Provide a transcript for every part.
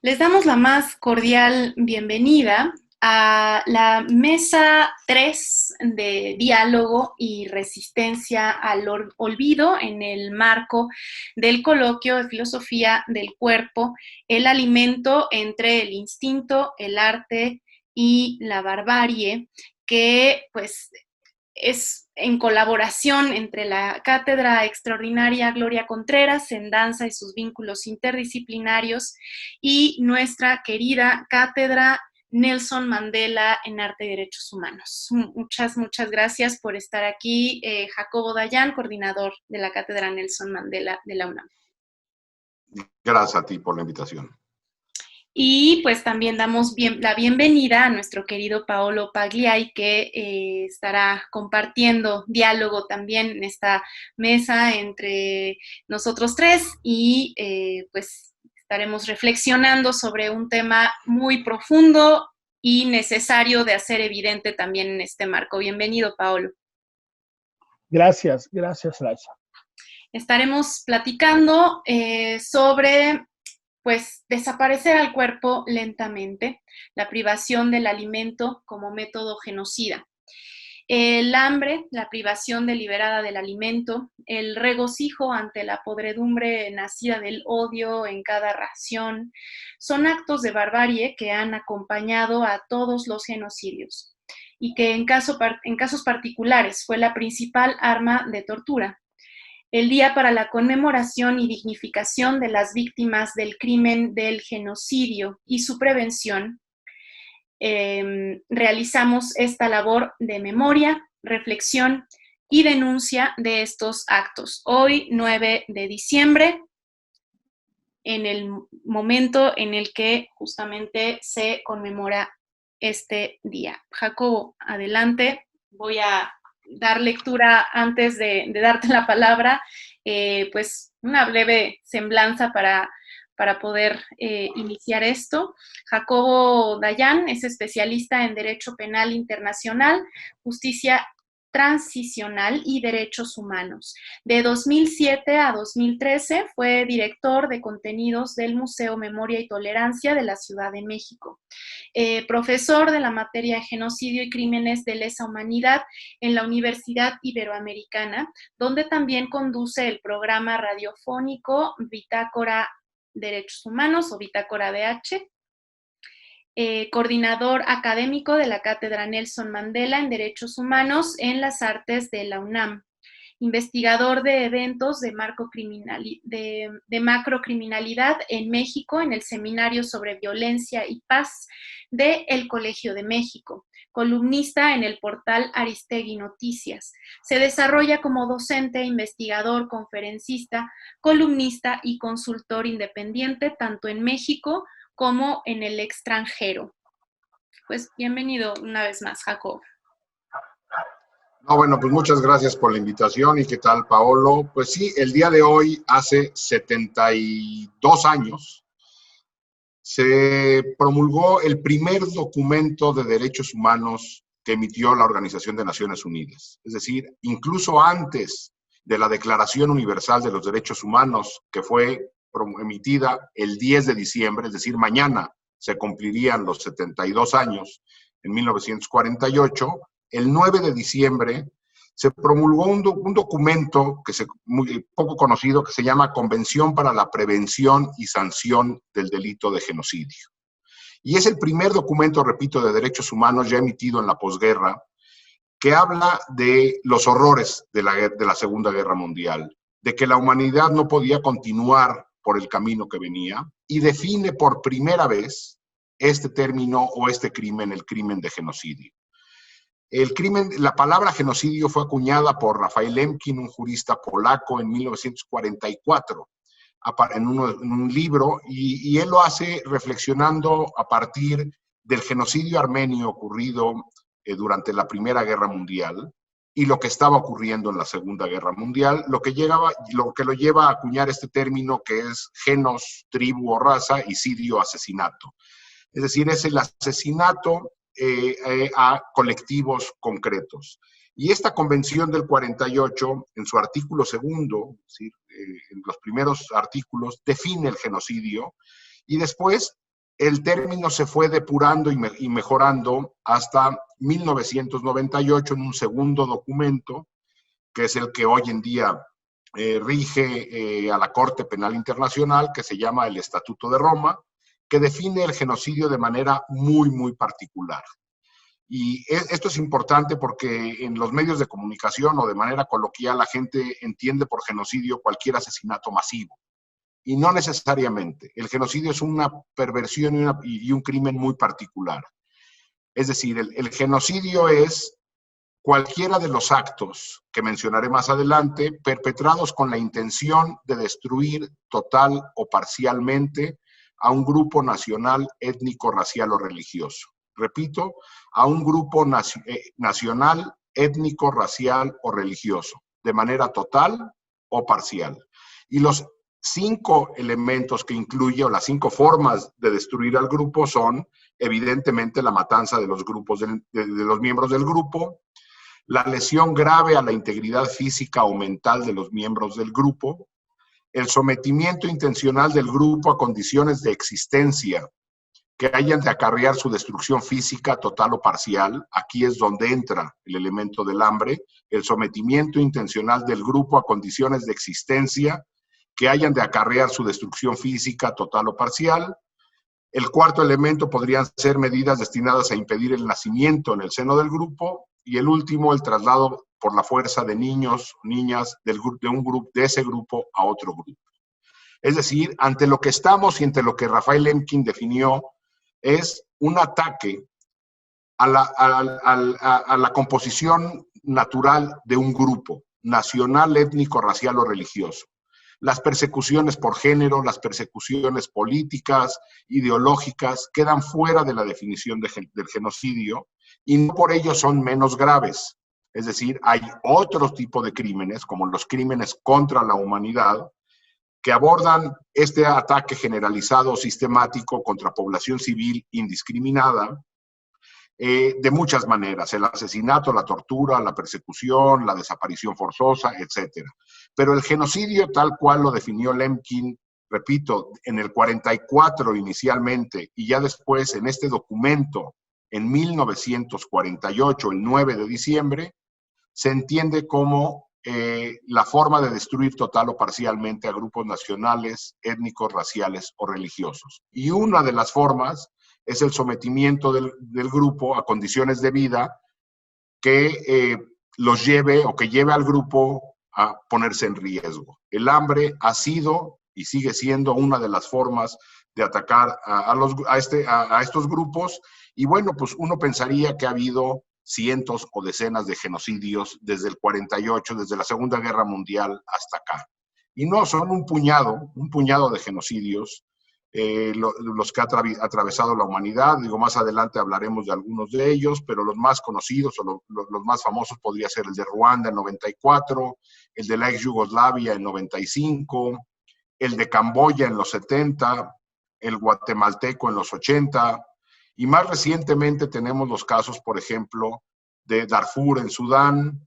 Les damos la más cordial bienvenida a la mesa 3 de diálogo y resistencia al olvido en el marco del coloquio de filosofía del cuerpo, el alimento entre el instinto, el arte y la barbarie, que pues es en colaboración entre la Cátedra Extraordinaria Gloria Contreras en danza y sus vínculos interdisciplinarios y nuestra querida Cátedra Nelson Mandela en Arte y Derechos Humanos. Muchas gracias por estar aquí, Jacobo Dayan, coordinador de la Cátedra Nelson Mandela de la UNAM. Gracias a ti por la invitación. Y pues también damos la bienvenida a nuestro querido Paolo Pagliai, que estará compartiendo diálogo también en esta mesa entre nosotros tres y pues estaremos reflexionando sobre un tema muy profundo y necesario de hacer evidente también en este marco. Bienvenido, Paolo. Gracias, Laisa. Estaremos platicando sobre pues desaparecer al cuerpo lentamente, la privación del alimento como método genocida. El hambre, la privación deliberada del alimento, el regocijo ante la podredumbre nacida del odio en cada ración, son actos de barbarie que han acompañado a todos los genocidios y que en casos particulares fue la principal arma de tortura. El día para la conmemoración y dignificación de las víctimas del crimen del genocidio y su prevención, realizamos esta labor de memoria, reflexión y denuncia de estos actos. Hoy, 9 de diciembre, en el momento en el que justamente se conmemora este día. Jacobo, adelante. Voy a dar lectura antes de darte la palabra, pues una breve semblanza para poder iniciar esto. Jacobo Dayan es especialista en Derecho Penal Internacional, Justicia Transicional y Derechos Humanos. De 2007 a 2013 fue director de contenidos del Museo Memoria y Tolerancia de la Ciudad de México. Profesor de la materia de genocidio y crímenes de lesa humanidad en la Universidad Iberoamericana, donde también conduce el programa radiofónico Bitácora Derechos Humanos o Bitácora DH. Coordinador académico de la Cátedra Nelson Mandela en Derechos Humanos en las Artes de la UNAM. Investigador de eventos de macrocriminalidad en México en el Seminario sobre Violencia y Paz del Colegio de México. Columnista en el portal Aristegui Noticias. Se desarrolla como docente, investigador, conferencista, columnista y consultor independiente tanto en México como en el extranjero. Pues bienvenido una vez más, Jacob. No, bueno, pues muchas gracias por la invitación. ¿Y qué tal, Paolo? Pues sí, el día de hoy, hace 72 años, se promulgó el primer documento de derechos humanos que emitió la Organización de Naciones Unidas. Es decir, incluso antes de la Declaración Universal de los Derechos Humanos, que fue emitida el 10 de diciembre, es decir, mañana se cumplirían los 72 años, en 1948, el 9 de diciembre se promulgó un documento que muy poco conocido que se llama Convención para la Prevención y Sanción del Delito de Genocidio. Y es el primer documento, repito, de derechos humanos ya emitido en la posguerra que habla de los horrores de la Segunda Guerra Mundial, de que la humanidad no podía continuar por el camino que venía y define por primera vez este término o este crimen, el crimen de genocidio. La palabra genocidio fue acuñada por Rafael Lemkin, un jurista polaco, en 1944, en un libro, y él lo hace reflexionando a partir del genocidio armenio ocurrido durante la Primera Guerra Mundial y lo que estaba ocurriendo en la Segunda Guerra Mundial, lo que lo lleva a acuñar este término que es genos, tribu o raza, y cidio, asesinato. Es decir, es el asesinato a colectivos concretos. Y esta convención del 48, en su artículo segundo, es decir, en los primeros artículos, define el genocidio y después el término se fue depurando y mejorando hasta 1998 en un segundo documento, que es el que hoy en día rige a la Corte Penal Internacional, que se llama el Estatuto de Roma, que define el genocidio de manera muy, muy particular. Y esto es importante porque en los medios de comunicación o de manera coloquial la gente entiende por genocidio cualquier asesinato masivo. Y no necesariamente. El genocidio es una perversión y un crimen muy particular. Es decir, el genocidio es cualquiera de los actos que mencionaré más adelante perpetrados con la intención de destruir total o parcialmente a un grupo nacional, étnico, racial o religioso. Repito, a un grupo nacional, étnico, racial o religioso, de manera total o parcial. Y los 5 elementos que incluye, o las 5 formas de destruir al grupo son, evidentemente, la matanza de los miembros del grupo, la lesión grave a la integridad física o mental de los miembros del grupo, el sometimiento intencional del grupo a condiciones de existencia que hayan de acarrear su destrucción física total o parcial. Aquí es donde entra el elemento del hambre, el sometimiento intencional del grupo a condiciones de existencia que hayan de acarrear su destrucción física total o parcial. El cuarto elemento podrían ser medidas destinadas a impedir el nacimiento en el seno del grupo. Y el último, el traslado por la fuerza de niños, niñas de ese grupo a otro grupo. Es decir, ante lo que estamos y ante lo que Raphael Lemkin definió, es un ataque a la composición natural de un grupo, nacional, étnico, racial o religioso. Las persecuciones por género, las persecuciones políticas, ideológicas, quedan fuera de la definición del genocidio y no por ello son menos graves. Es decir, hay otro tipo de crímenes, como los crímenes contra la humanidad, que abordan este ataque generalizado o sistemático contra población civil indiscriminada, de muchas maneras: el asesinato, la tortura, la persecución, la desaparición forzosa, etc. Pero el genocidio, tal cual lo definió Lemkin, repito, en el 44 inicialmente, y ya después en este documento, en 1948, el 9 de diciembre, se entiende como la forma de destruir total o parcialmente a grupos nacionales, étnicos, raciales o religiosos. Y una de las formas es el sometimiento del grupo a condiciones de vida que los lleve o que lleve al grupo a ponerse en riesgo. El hambre ha sido y sigue siendo una de las formas de atacar a estos grupos. Y bueno, pues uno pensaría que ha habido cientos o decenas de genocidios desde el 48, desde la Segunda Guerra Mundial hasta acá. Y no, son un puñado de genocidios los que ha atravesado la humanidad. Digo, más adelante hablaremos de algunos de ellos, pero los más conocidos o los más famosos podría ser el de Ruanda en 94, el de la ex Yugoslavia en 95, el de Camboya en los 70, el guatemalteco en los 80, y más recientemente tenemos los casos, por ejemplo, de Darfur en Sudán,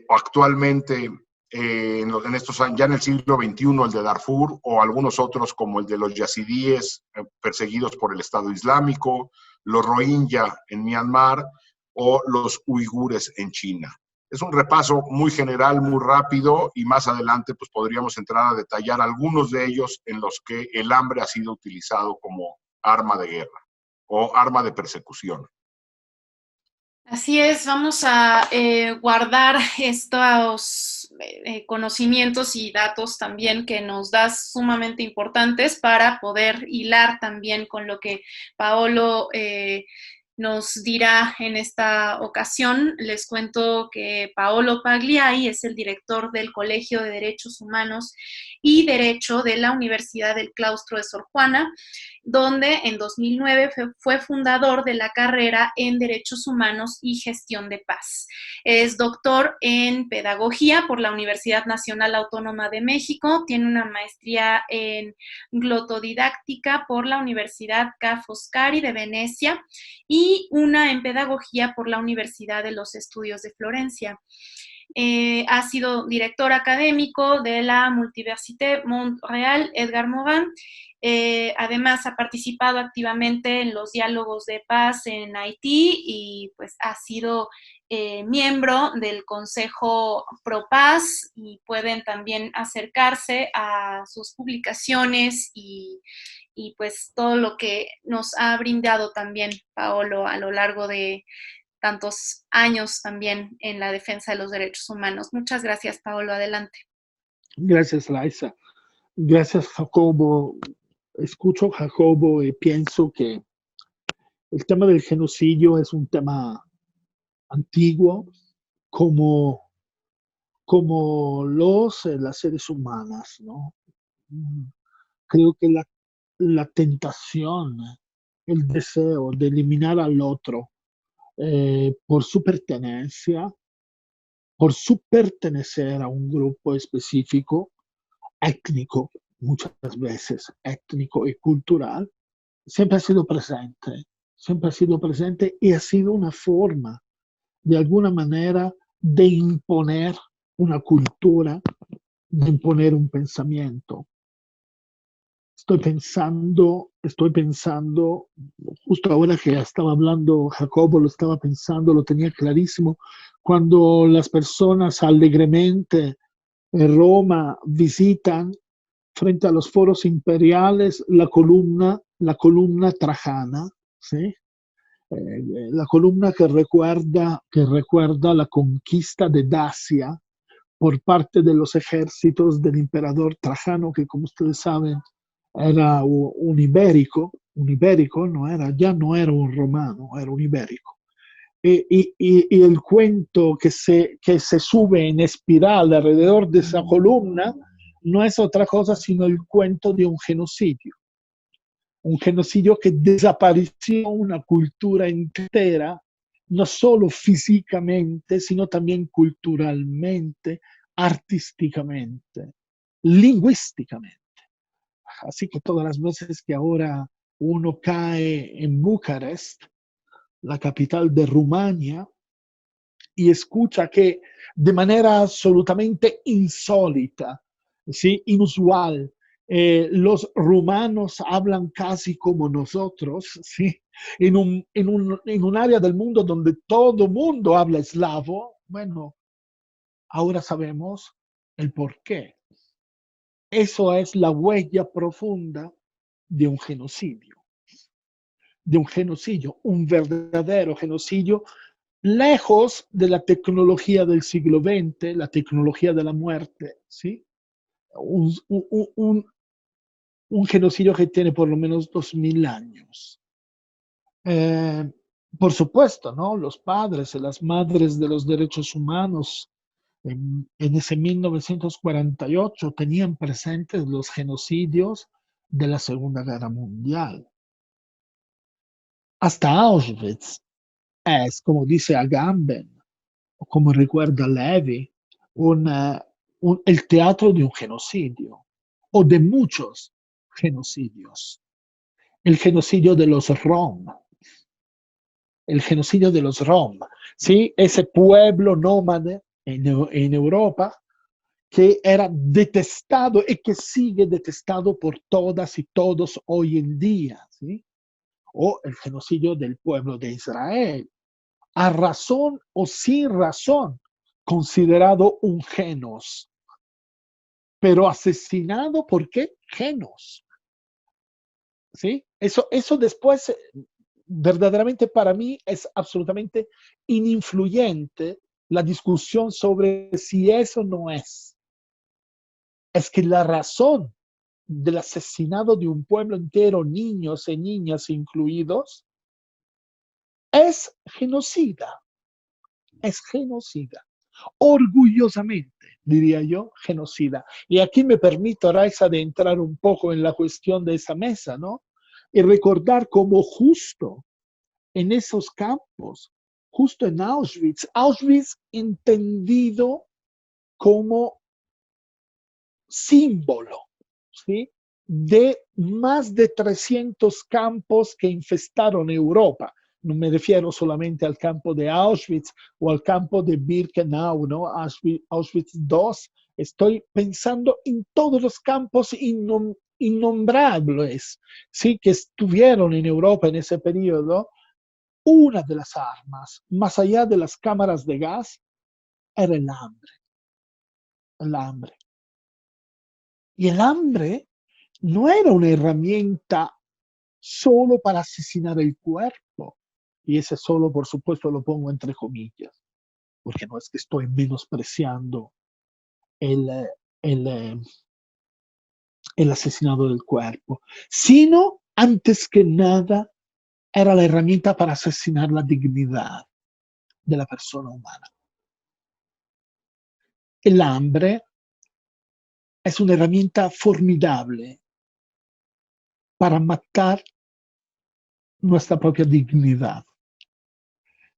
actualmente en estos años, ya en el siglo XXI, el de Darfur, o algunos otros como el de los yazidíes perseguidos por el Estado Islámico, los Rohingya en Myanmar o los uigures en China. Es un repaso muy general, muy rápido, y más adelante pues podríamos entrar a detallar algunos de ellos en los que el hambre ha sido utilizado como arma de guerra o arma de persecución. Así es, vamos a guardar estos conocimientos y datos también que nos das sumamente importantes para poder hilar también con lo que Paolo nos dirá en esta ocasión. Les cuento que Paolo Pagliai es el director del Colegio de Derechos Humanos y Derecho de la Universidad del Claustro de Sor Juana, donde en 2009 fue fundador de la carrera en Derechos Humanos y Gestión de Paz. Es doctor en Pedagogía por la Universidad Nacional Autónoma de México, tiene una maestría en Glotodidáctica por la Universidad Ca' Foscari de Venecia y una en Pedagogía por la Universidad de los Estudios de Florencia. Ha sido director académico de la Multiversité Montréal Edgar Morin. Además, ha participado activamente en los diálogos de paz en Haití y pues ha sido miembro del Consejo Pro Paz, y pueden también acercarse a sus publicaciones y pues todo lo que nos ha brindado también Paolo a lo largo de tantos años también en la defensa de los derechos humanos. Muchas gracias, Paolo. Adelante. Gracias, Laisa. Gracias, Jacobo. Escucho a Jacobo y pienso que el tema del genocidio es un tema antiguo, como, como las seres humanas, ¿no? Creo que la tentación, el deseo de eliminar al otro por su pertenencia, por su pertenecer a un grupo específico, étnico, muchas veces étnico y cultural, siempre ha sido presente y ha sido una forma, de alguna manera, de imponer una cultura, de imponer un pensamiento. Estoy pensando, justo ahora que estaba hablando Jacobo, lo estaba pensando, lo tenía clarísimo, cuando las personas alegremente en Roma visitan frente a los foros imperiales la columna Trajana, ¿sí? La columna que recuerda la conquista de Dacia por parte de los ejércitos del emperador Trajano, que como ustedes saben era un ibérico, ya no era un romano, era un ibérico. Y el cuento que se sube en espiral alrededor de esa columna no es otra cosa sino el cuento de un genocidio que desapareció una cultura entera, no solo físicamente, sino también culturalmente, artísticamente, lingüísticamente. Así que todas las veces que ahora uno cae en Bucarest, la capital de Rumania, y escucha que de manera absolutamente insólita, ¿sí? Inusual, los rumanos hablan casi como nosotros, ¿sí? En un área del mundo donde todo mundo habla eslavo, bueno, ahora sabemos el por qué. Eso es la huella profunda de un verdadero genocidio, lejos de la tecnología del siglo XX, la tecnología de la muerte, ¿sí? Un, un, un, un genocidio que tiene por lo menos 2000 años. Eh, por supuesto, ¿no? Los padres y las madres de los derechos humanos en ese 1948 tenían presentes los genocidios de la Segunda Guerra Mundial. Hasta Auschwitz es, como dice Agamben, o como recuerda Levi, el teatro de un genocidio o de muchos genocidios. El genocidio de los Rom, ¿sí? Ese pueblo nómade en Europa que era detestado y que sigue detestado por todas y todos hoy en día, ¿sí? O el genocidio del pueblo de Israel, a razón o sin razón, considerado un genos, pero asesinado, ¿por qué? Genos. ¿Sí? Eso después, verdaderamente para mí es absolutamente ininfluyente la discusión sobre si eso no es. Es que la razón del asesinado de un pueblo entero, niños y niñas incluidos, es genocida. Es genocida. Orgullosamente, diría yo, genocida. Y aquí me permito, Raiza, de entrar un poco en la cuestión de esa mesa, ¿no? Y recordar cómo justo en esos campos, justo en Auschwitz entendido como símbolo, ¿sí? De más de 300 campos que infestaron Europa, no me refiero solamente al campo de Auschwitz o al campo de Birkenau, ¿no? Auschwitz II. Estoy pensando en todos los campos innombrables, ¿sí? Que estuvieron en Europa en ese periodo. Una de las armas, más allá de las cámaras de gas, era el hambre. El hambre. Y el hambre no era una herramienta solo para asesinar el cuerpo. Y ese solo, por supuesto, lo pongo entre comillas, porque no es que estoy menospreciando el, el, el asesinado del cuerpo, sino, antes que nada, era la herramienta para asesinar la dignidad de la persona humana. El hambre es una herramienta formidable para matar nuestra propia dignidad.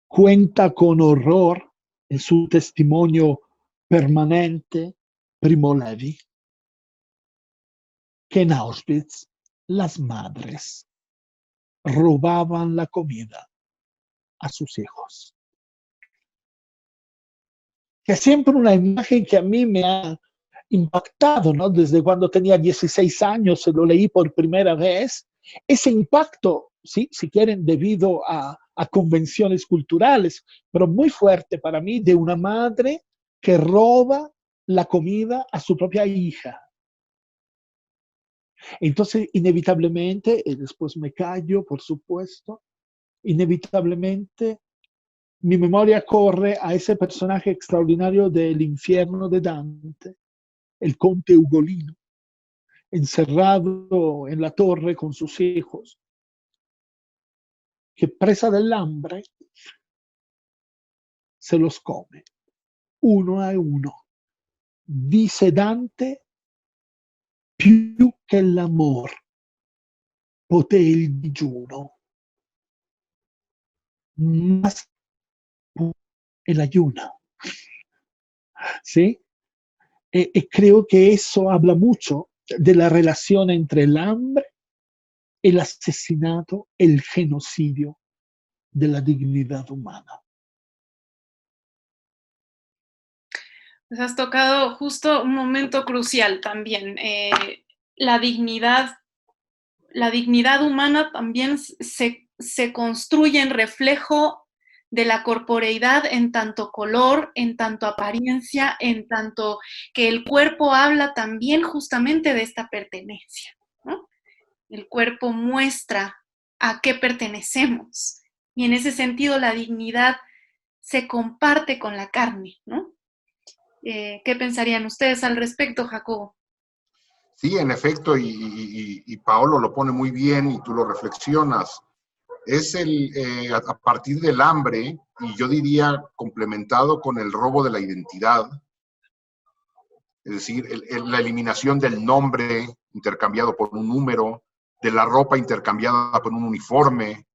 Cuenta con horror en su testimonio permanente Primo Levi, que en Auschwitz las madres robaban la comida a sus hijos. Que es siempre una imagen que a mí me ha impactado, ¿no? Desde cuando tenía 16 años, se lo leí por primera vez. Ese impacto, ¿sí? Si quieren, debido a convenciones culturales, pero muy fuerte para mí, de una madre que roba la comida a su propia hija. Entonces, inevitablemente, y después me callo, por supuesto, inevitablemente mi memoria corre a ese personaje extraordinario del Infierno de Dante, el conde Ugolino, encerrado en la torre con sus hijos, que presa del hambre se los come uno a uno. Dice Dante, più che l'amor poté il digiuno, más el ayuno. ¿Sí? Creo que eso habla mucho de la relación entre el hambre, el asesinato, el genocidio de la dignidad humana. Pues has tocado justo un momento crucial también. La dignidad humana también se construye en reflejo de la corporeidad en tanto color, en tanto apariencia, en tanto que el cuerpo habla también justamente de esta pertenencia, ¿no? El cuerpo muestra a qué pertenecemos y en ese sentido la dignidad se comparte con la carne, ¿no? ¿Qué pensarían ustedes al respecto, Jacobo? Sí, en efecto, y Paolo lo pone muy bien y tú lo reflexionas. Es a partir del hambre, y yo diría complementado con el robo de la identidad, es decir, la eliminación del nombre intercambiado por un número, de la ropa intercambiada por un uniforme,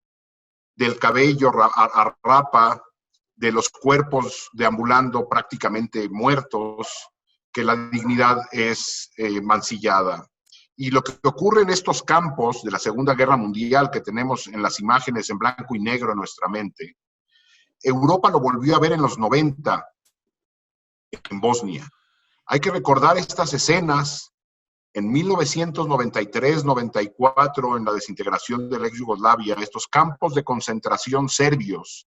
del cabello a rapa, de los cuerpos deambulando prácticamente muertos, que la dignidad es mancillada. Y lo que ocurre en estos campos de la Segunda Guerra Mundial que tenemos en las imágenes en blanco y negro en nuestra mente, Europa lo volvió a ver en los 90 en Bosnia. Hay que recordar estas escenas en 1993-94, en la desintegración de la ex Yugoslavia, estos campos de concentración serbios,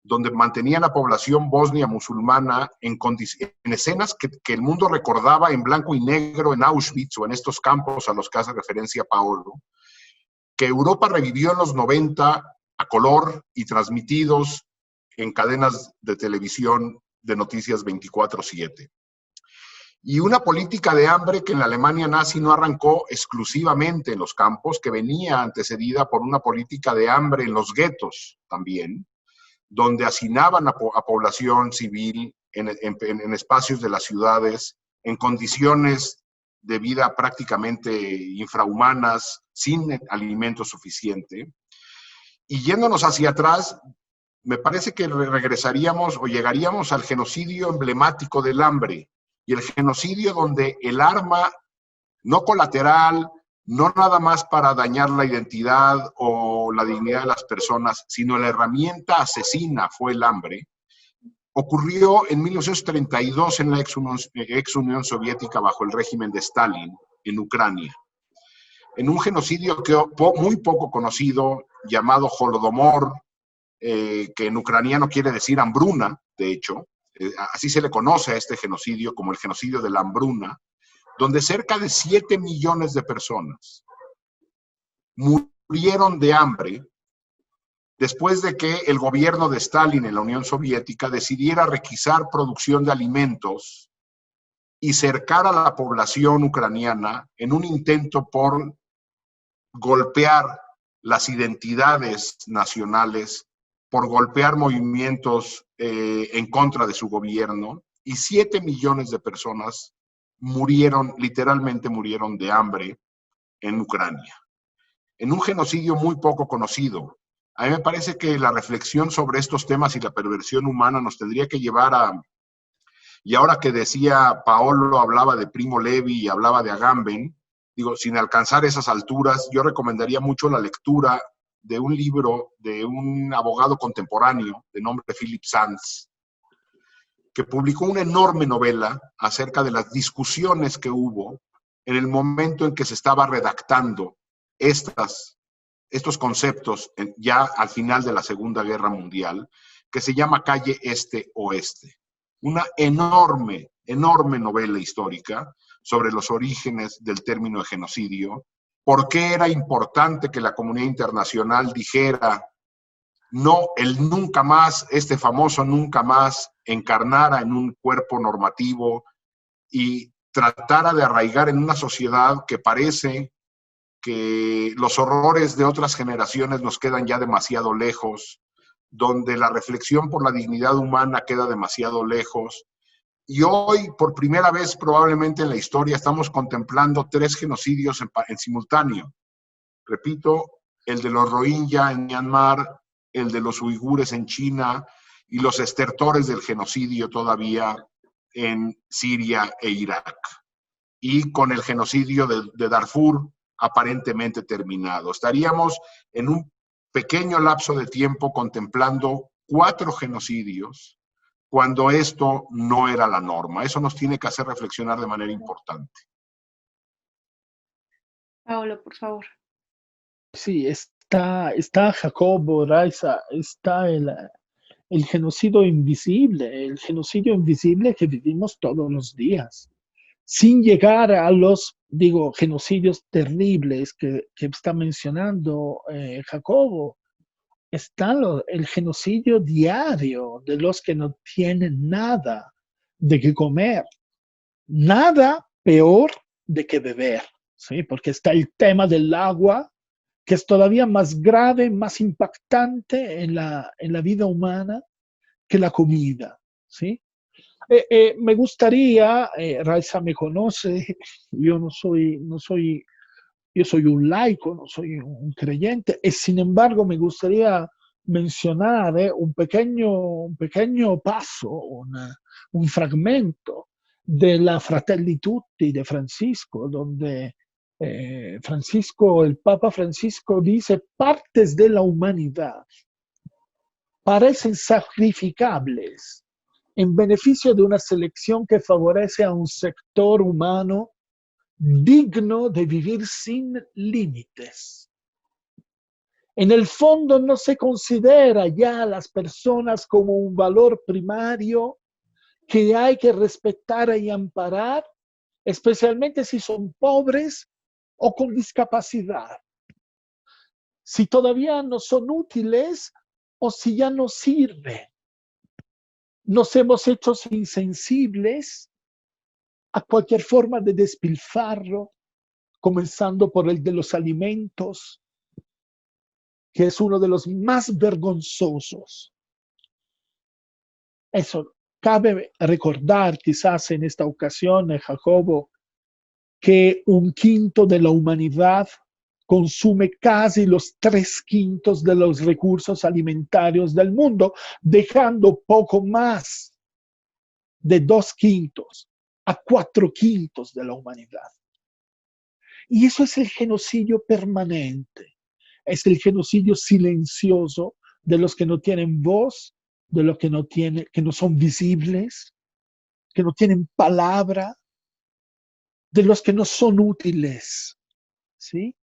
donde mantenían a la población bosnia musulmana en escenas que el mundo recordaba en blanco y negro en Auschwitz o en estos campos a los que hace referencia Paolo, que Europa revivió en los 90 a color y transmitidos en cadenas de televisión de noticias 24/7. Y una política de hambre que en la Alemania nazi no arrancó exclusivamente en los campos, que venía antecedida por una política de hambre en los guetos también, donde hacinaban a población civil en espacios de las ciudades, en condiciones de vida prácticamente infrahumanas, sin alimento suficiente. Y yéndonos hacia atrás, me parece que regresaríamos o llegaríamos al genocidio emblemático del hambre, y el genocidio donde el arma no colateral, no nada más para dañar la identidad o la dignidad de las personas, sino la herramienta asesina fue el hambre, ocurrió en 1932 en la ex Unión Soviética bajo el régimen de Stalin, en Ucrania, en un genocidio muy poco conocido llamado Holodomor, que en ucraniano quiere decir hambruna, de hecho, así se le conoce a este genocidio como el genocidio de la hambruna, donde cerca de 7 millones de personas murieron de hambre después de que el gobierno de Stalin en la Unión Soviética decidiera requisar producción de alimentos y cercar a la población ucraniana en un intento por golpear las identidades nacionales, por golpear movimientos en contra de su gobierno, y 7 millones de personas murieron, literalmente murieron de hambre en Ucrania, en un genocidio muy poco conocido. A mí me parece que la reflexión sobre estos temas y la perversión humana nos tendría que llevar a, y ahora que decía Paolo, hablaba de Primo Levi y hablaba de Agamben, digo, sin alcanzar esas alturas, yo recomendaría mucho la lectura de un libro de un abogado contemporáneo de nombre Philip Sands, que publicó una enorme novela acerca de las discusiones que hubo en el momento en que se estaba redactando estos conceptos ya al final de la Segunda Guerra Mundial, que se llama Calle Este-Oeste. Una enorme, enorme novela histórica sobre los orígenes del término de genocidio, por qué era importante que la comunidad internacional dijera no, el nunca más, este famoso nunca más, encarnara en un cuerpo normativo y tratara de arraigar en una sociedad que parece que los horrores de otras generaciones nos quedan ya demasiado lejos, donde la reflexión por la dignidad humana queda demasiado lejos. Y hoy, por primera vez probablemente en la historia, estamos contemplando 3 genocidios en simultáneo. Repito, el de los Rohingya en Myanmar, el de los uigures en China y los estertores del genocidio todavía en Siria e Irak. Y con el genocidio de Darfur aparentemente terminado. Estaríamos en un pequeño lapso de tiempo contemplando 4 genocidios cuando esto no era la norma. Eso nos tiene que hacer reflexionar de manera importante. Paolo, por favor. Sí, está Jacobo, Raiza, está el genocidio invisible que vivimos todos los días, sin llegar a los, digo, genocidios terribles que está mencionando Jacobo. Está el genocidio diario de los que no tienen nada de qué comer, nada peor de que beber, ¿sí? Porque está el tema del agua, que es todavía más grave, más impactante en la vida humana que la comida, ¿sí? Me gustaría, Raiza me conoce, yo yo soy un laico, no soy un creyente, y sin embargo me gustaría mencionar un pequeño paso, un fragmento de la Fratelli Tutti de Francisco, donde el Papa Francisco dice: partes de la humanidad parecen sacrificables en beneficio de una selección que favorece a un sector humano digno de vivir sin límites. En el fondo no se considera ya a las personas como un valor primario que hay que respetar y amparar, especialmente si son pobres o con discapacidad. Si todavía no son útiles o si ya no sirven. Nos hemos hecho insensibles a cualquier forma de despilfarro, comenzando por el de los alimentos, que es uno de los más vergonzosos. Eso, cabe recordar quizás en esta ocasión, Jacobo, que 1/5 de la humanidad consume casi los 3/5 de los recursos alimentarios del mundo, dejando poco más de 2/5 a 4/5 de la humanidad. Y eso es el genocidio permanente. Es el genocidio silencioso de los que no tienen voz, de los que no son visibles, que no tienen palabra, de los que no son útiles, ¿sí?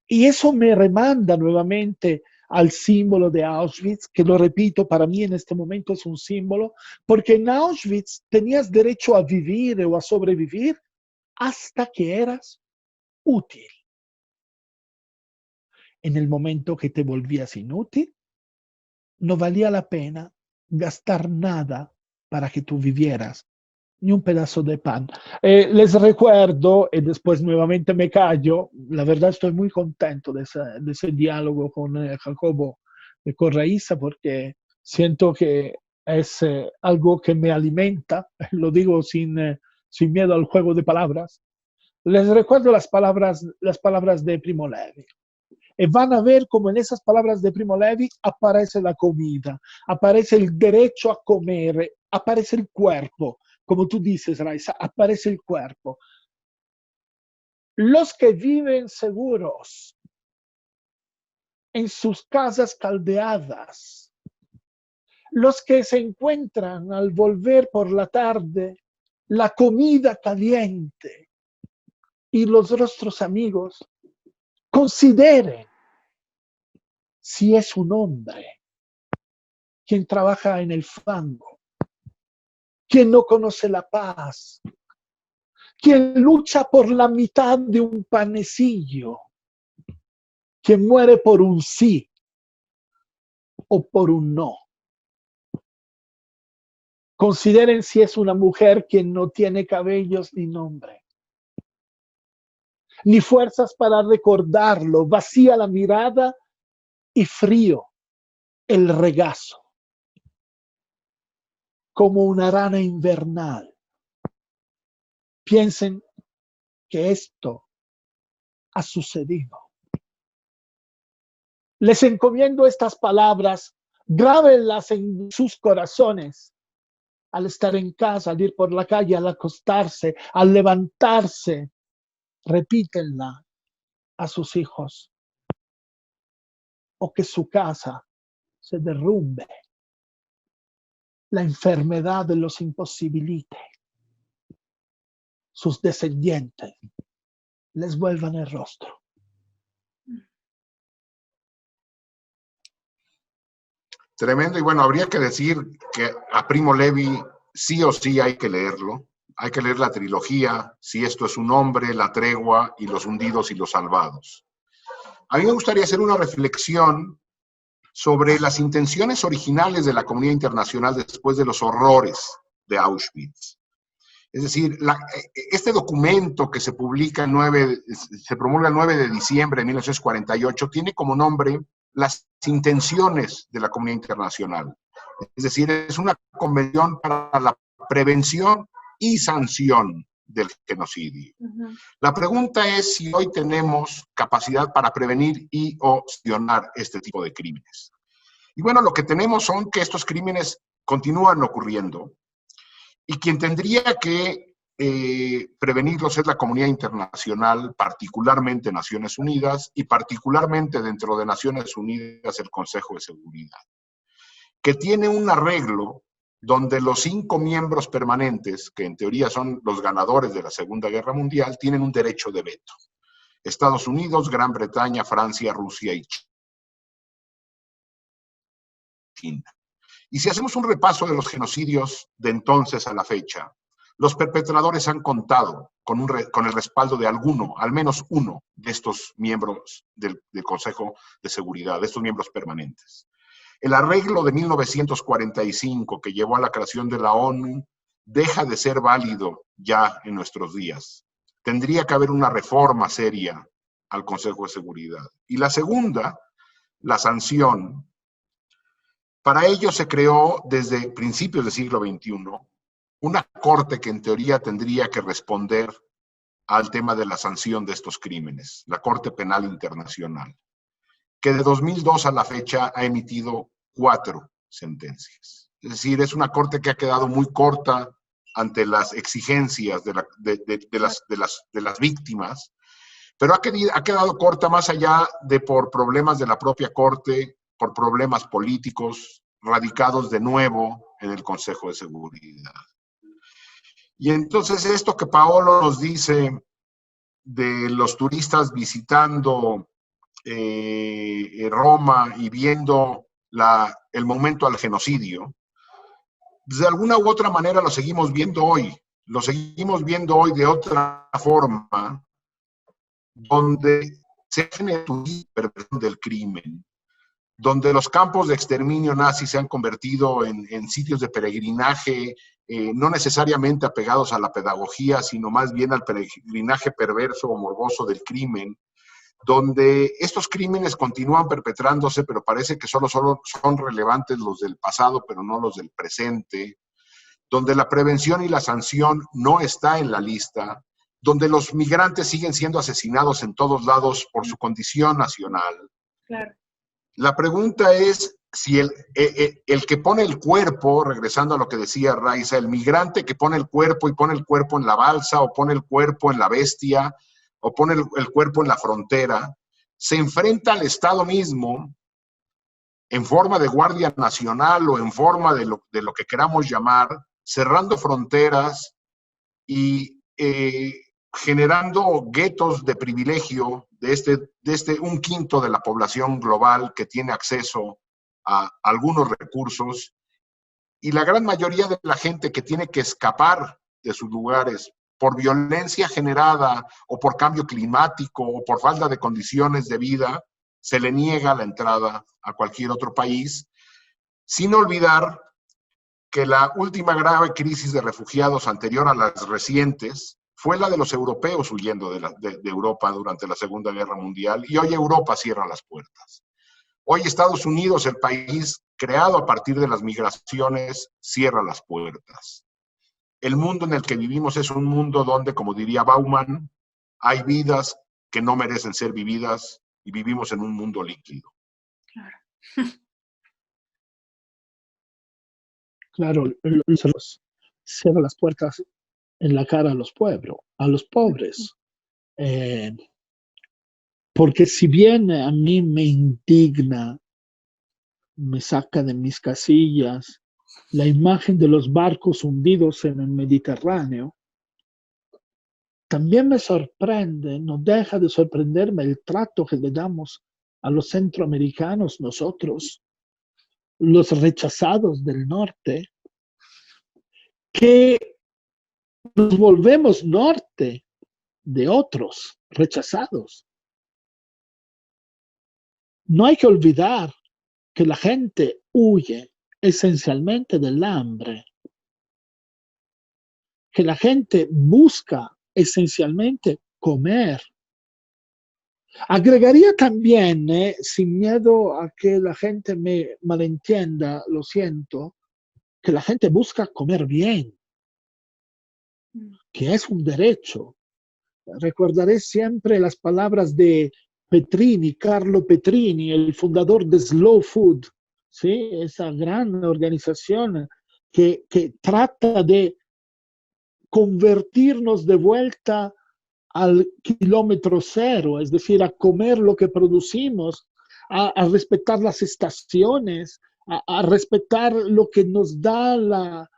Y eso me remanda nuevamente al símbolo de Auschwitz, que lo repito, para mí en este momento es un símbolo, porque en Auschwitz tenías derecho a vivir o a sobrevivir hasta que eras útil. En el momento que te volvías inútil, no valía la pena gastar nada para que tú vivieras, ni un pedazo de pan. Les recuerdo, y después nuevamente me callo, la verdad estoy muy contento de ese diálogo con Jacobo y con Raíssa, porque siento que es algo que me alimenta, lo digo sin miedo al juego de palabras. Les recuerdo las palabras de Primo Levi. Y van a ver cómo en esas palabras de Primo Levi aparece la comida, aparece el derecho a comer, aparece el cuerpo. Como tú dices, Raíssa, aparece el cuerpo. Los que viven seguros en sus casas caldeadas, los que se encuentran al volver por la tarde la comida caliente y los rostros amigos, consideren si es un hombre quien trabaja en el fango, quien no conoce la paz, quien lucha por la mitad de un panecillo, quien muere por un sí o por un no. Consideren si es una mujer quien no tiene cabellos ni nombre, ni fuerzas para recordarlo, vacía la mirada y frío el regazo, como una rana invernal. Piensen que esto ha sucedido. Les encomiendo estas palabras, grábenlas en sus corazones. Al estar en casa, al ir por la calle, al acostarse, al levantarse, repítenla a sus hijos. O que su casa se derrumbe, la enfermedad los imposibilite, sus descendientes les vuelvan el rostro. Tremendo, y bueno, habría que decir que a Primo Levi sí o sí hay que leerlo. Hay que leer la trilogía, Si esto es un hombre, La tregua y Los hundidos y los salvados. A mí me gustaría hacer una reflexión sobre las intenciones originales de la comunidad internacional después de los horrores de Auschwitz. Es decir, este documento que se publica se promulga el 9 de diciembre de 1948 tiene como nombre las intenciones de la comunidad internacional. Es decir, es una convención para la prevención y sanción del genocidio. La pregunta es si hoy tenemos capacidad para prevenir y o sancionar este tipo de crímenes. Y bueno, lo que tenemos son que estos crímenes continúan ocurriendo y quien tendría que prevenirlos es la comunidad internacional, particularmente Naciones Unidas y particularmente dentro de Naciones Unidas el Consejo de Seguridad, que tiene un arreglo donde los 5 miembros permanentes, que en teoría son los ganadores de la Segunda Guerra Mundial, tienen un derecho de veto. Estados Unidos, Gran Bretaña, Francia, Rusia y China. Y si hacemos un repaso de los genocidios de entonces a la fecha, los perpetradores han contado con el respaldo de alguno, al menos uno, de estos miembros del Consejo de Seguridad, de estos miembros permanentes. El arreglo de 1945 que llevó a la creación de la ONU deja de ser válido ya en nuestros días. Tendría que haber una reforma seria al Consejo de Seguridad. Y la segunda, la sanción. Para ello se creó desde principios del siglo XXI una corte que en teoría tendría que responder al tema de la sanción de estos crímenes, la Corte Penal Internacional, que de 2002 a la fecha ha emitido 4 sentencias. Es decir, es una corte que ha quedado muy corta ante las exigencias de las víctimas, pero ha quedado corta más allá de por problemas de la propia Corte, por problemas políticos radicados de nuevo en el Consejo de Seguridad. Y entonces esto que Paolo nos dice de los turistas visitando Roma y viendo el momento al genocidio, de alguna u otra manera lo seguimos viendo hoy. Lo seguimos viendo hoy de otra forma, donde se genera perversión del crimen, donde los campos de exterminio nazi se han convertido en sitios de peregrinaje, no necesariamente apegados a la pedagogía, sino más bien al peregrinaje perverso o morboso del crimen, donde estos crímenes continúan perpetrándose, pero parece que solo son relevantes los del pasado, pero no los del presente, donde la prevención y la sanción no está en la lista, donde los migrantes siguen siendo asesinados en todos lados por su condición nacional. Claro. La pregunta es si el que pone el cuerpo, regresando a lo que decía Raiza, el migrante que pone el cuerpo y pone el cuerpo en la balsa o pone el cuerpo en la bestia o pone el cuerpo en la frontera, se enfrenta al Estado mismo en forma de Guardia Nacional o en forma de lo que queramos llamar, cerrando fronteras y generando guetos de privilegio de un quinto de la población global que tiene acceso a algunos recursos, y la gran mayoría de la gente que tiene que escapar de sus lugares por violencia generada o por cambio climático o por falta de condiciones de vida, se le niega la entrada a cualquier otro país, sin olvidar que la última grave crisis de refugiados anterior a las recientes fue la de los europeos huyendo de Europa durante la Segunda Guerra Mundial, y hoy Europa cierra las puertas. Hoy Estados Unidos, el país creado a partir de las migraciones, cierra las puertas. El mundo en el que vivimos es un mundo donde, como diría Bauman, hay vidas que no merecen ser vividas y vivimos en un mundo líquido. Claro. Claro, cierra las puertas en la cara a los pueblos, a los pobres. Porque si bien a mí me indigna, me saca de mis casillas la imagen de los barcos hundidos en el Mediterráneo, también me sorprende, no deja de sorprenderme el trato que le damos a los centroamericanos nosotros, los rechazados del norte, que nos volvemos norte de otros rechazados. No hay que olvidar que la gente huye esencialmente del hambre, que la gente busca esencialmente comer. Agregaría también, sin miedo a que la gente me malentienda, lo siento, que la gente busca comer bien, que es un derecho. Recordaré siempre las palabras de Petrini, Carlo Petrini, el fundador de Slow Food, ¿sí? Esa gran organización que trata de convertirnos de vuelta al kilómetro cero, es decir, a comer lo que producimos, a respetar las estaciones, a respetar lo que nos da la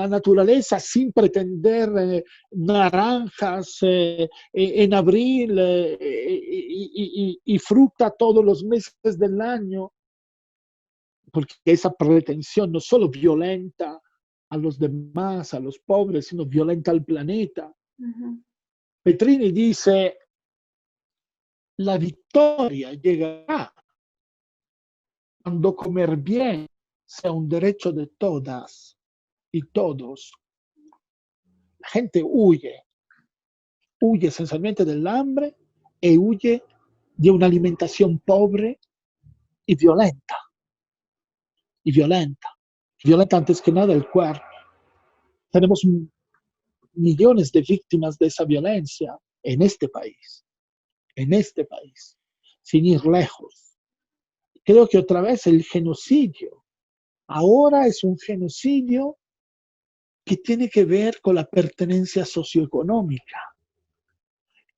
naturaleza sin pretender naranjas en abril y fruta todos los meses del año, porque esa pretensión no solo violenta a los demás, a los pobres, sino violenta al planeta. Uh-huh. Petrini dice, la victoria llegará cuando comer bien sea un derecho de todas y todos. La gente huye esencialmente del hambre y huye de una alimentación pobre y violenta. Violenta antes que nada el cuerpo. Tenemos millones de víctimas de esa violencia en este país, sin ir lejos. Creo que otra vez el genocidio ahora es un genocidio que tiene que ver con la pertenencia socioeconómica.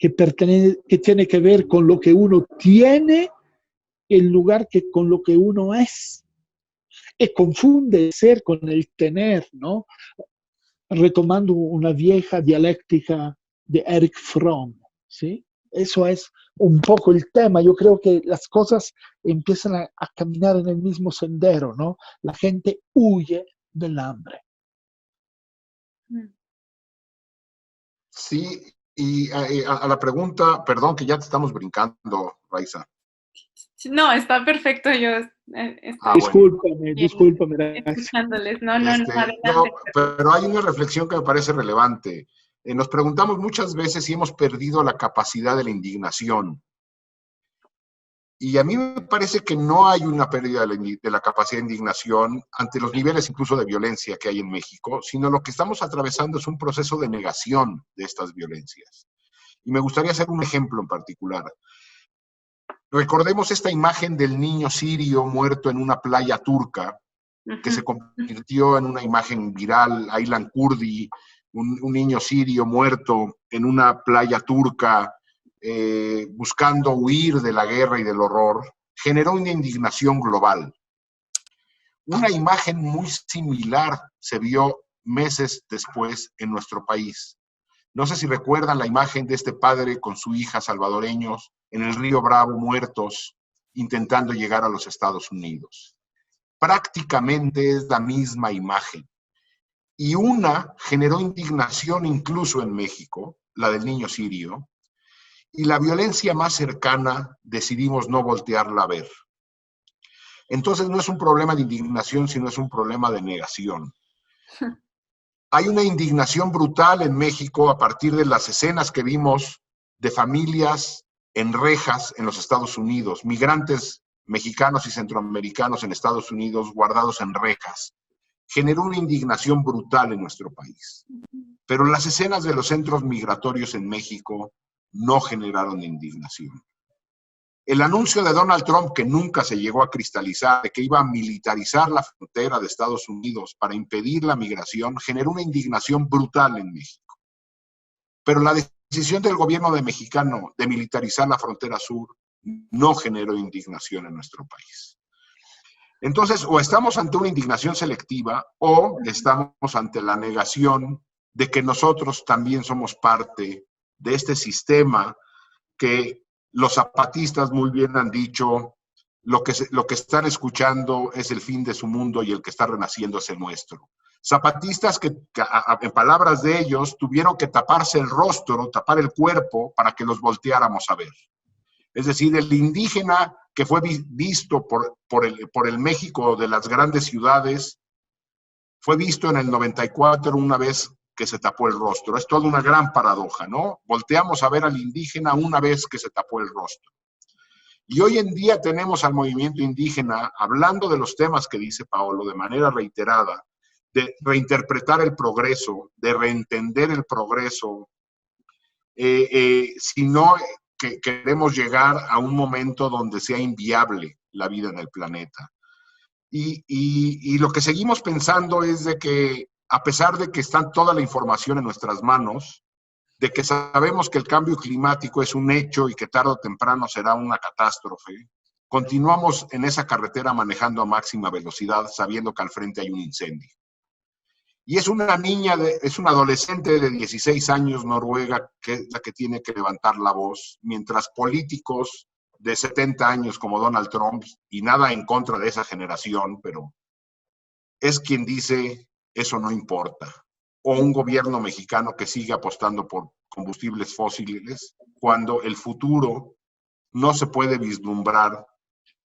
que tiene que ver con lo que uno tiene en lugar que con lo que uno es. Y confunde el ser con el tener, ¿no? Retomando una vieja dialéctica de Erich Fromm, ¿sí? Eso es un poco el tema. Yo creo que las cosas empiezan a caminar en el mismo sendero, ¿no? La gente huye del hambre. Sí, y a la pregunta, perdón que ya te estamos brincando, Raiza. No, está perfecto, yo Ah, estoy bueno. Discúlpame. escuchándoles. No, adelante. No, pero hay una reflexión que me parece relevante. Nos preguntamos muchas veces si hemos perdido la capacidad de la indignación. Y a mí me parece que no hay una pérdida de la capacidad de indignación ante los niveles incluso de violencia que hay en México, sino lo que estamos atravesando es un proceso de negación de estas violencias. Y me gustaría hacer un ejemplo en particular. Recordemos esta imagen del niño sirio muerto en una playa turca, que se convirtió en una imagen viral, Aylan Kurdi, un niño sirio muerto en una playa turca, buscando huir de la guerra y del horror, generó una indignación global. Una imagen muy similar se vio meses después en nuestro país. No sé si recuerdan la imagen de este padre con su hija salvadoreños en el río Bravo muertos, intentando llegar a los Estados Unidos. Prácticamente es la misma imagen. Y una generó indignación incluso en México, la del niño sirio, y la violencia más cercana decidimos no voltearla a ver. Entonces no es un problema de indignación, sino es un problema de negación. Hay una indignación brutal en México a partir de las escenas que vimos de familias en rejas en los Estados Unidos, migrantes mexicanos y centroamericanos en Estados Unidos guardados en rejas. Generó una indignación brutal en nuestro país. Pero las escenas de los centros migratorios en México no generaron indignación. El anuncio de Donald Trump, que nunca se llegó a cristalizar, de que iba a militarizar la frontera de Estados Unidos para impedir la migración, generó una indignación brutal en México. Pero la decisión del gobierno mexicano de militarizar la frontera sur no generó indignación en nuestro país. Entonces, o estamos ante una indignación selectiva o estamos ante la negación de que nosotros también somos parte de este sistema que los zapatistas muy bien han dicho, lo que están escuchando es el fin de su mundo y el que está renaciendo es el nuestro. Zapatistas que en palabras de ellos, tuvieron que taparse el rostro, tapar el cuerpo para que los volteáramos a ver. Es decir, el indígena que fue visto por el México de las grandes ciudades, fue visto en el 94 una vez que se tapó el rostro. Es toda una gran paradoja, ¿no? Volteamos a ver al indígena una vez que se tapó el rostro. Y hoy en día tenemos al movimiento indígena hablando de los temas que dice Paolo de manera reiterada, de reinterpretar el progreso, de reentender el progreso, sino que queremos llegar a un momento donde sea inviable la vida en el planeta. Y lo que seguimos pensando es de que, a pesar de que está toda la información en nuestras manos, de que sabemos que el cambio climático es un hecho y que tarde o temprano será una catástrofe, continuamos en esa carretera manejando a máxima velocidad, sabiendo que al frente hay un incendio. Y es una niña, es una adolescente de 16 años noruega que es la que tiene que levantar la voz, mientras políticos de 70 años como Donald Trump, y nada en contra de esa generación, pero es quien dice, eso no importa. O un gobierno mexicano que sigue apostando por combustibles fósiles, cuando el futuro no se puede vislumbrar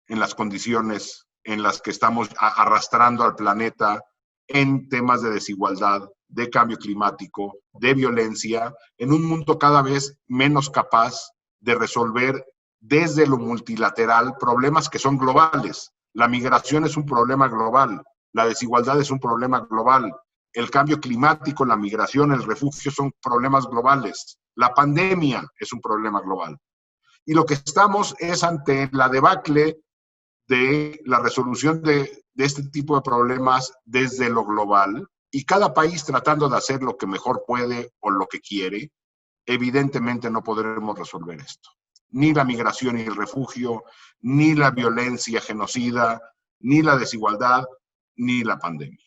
en las condiciones en las que estamos arrastrando al planeta en temas de desigualdad, de cambio climático, de violencia, en un mundo cada vez menos capaz de resolver desde lo multilateral problemas que son globales. La migración es un problema global, la desigualdad es un problema global, el cambio climático, la migración, el refugio son problemas globales, la pandemia es un problema global. Y lo que estamos es ante la debacle de la resolución de este tipo de problemas desde lo global y cada país tratando de hacer lo que mejor puede o lo que quiere, evidentemente no podremos resolver esto. Ni la migración y el refugio, ni la violencia genocida, ni la desigualdad, ni la pandemia.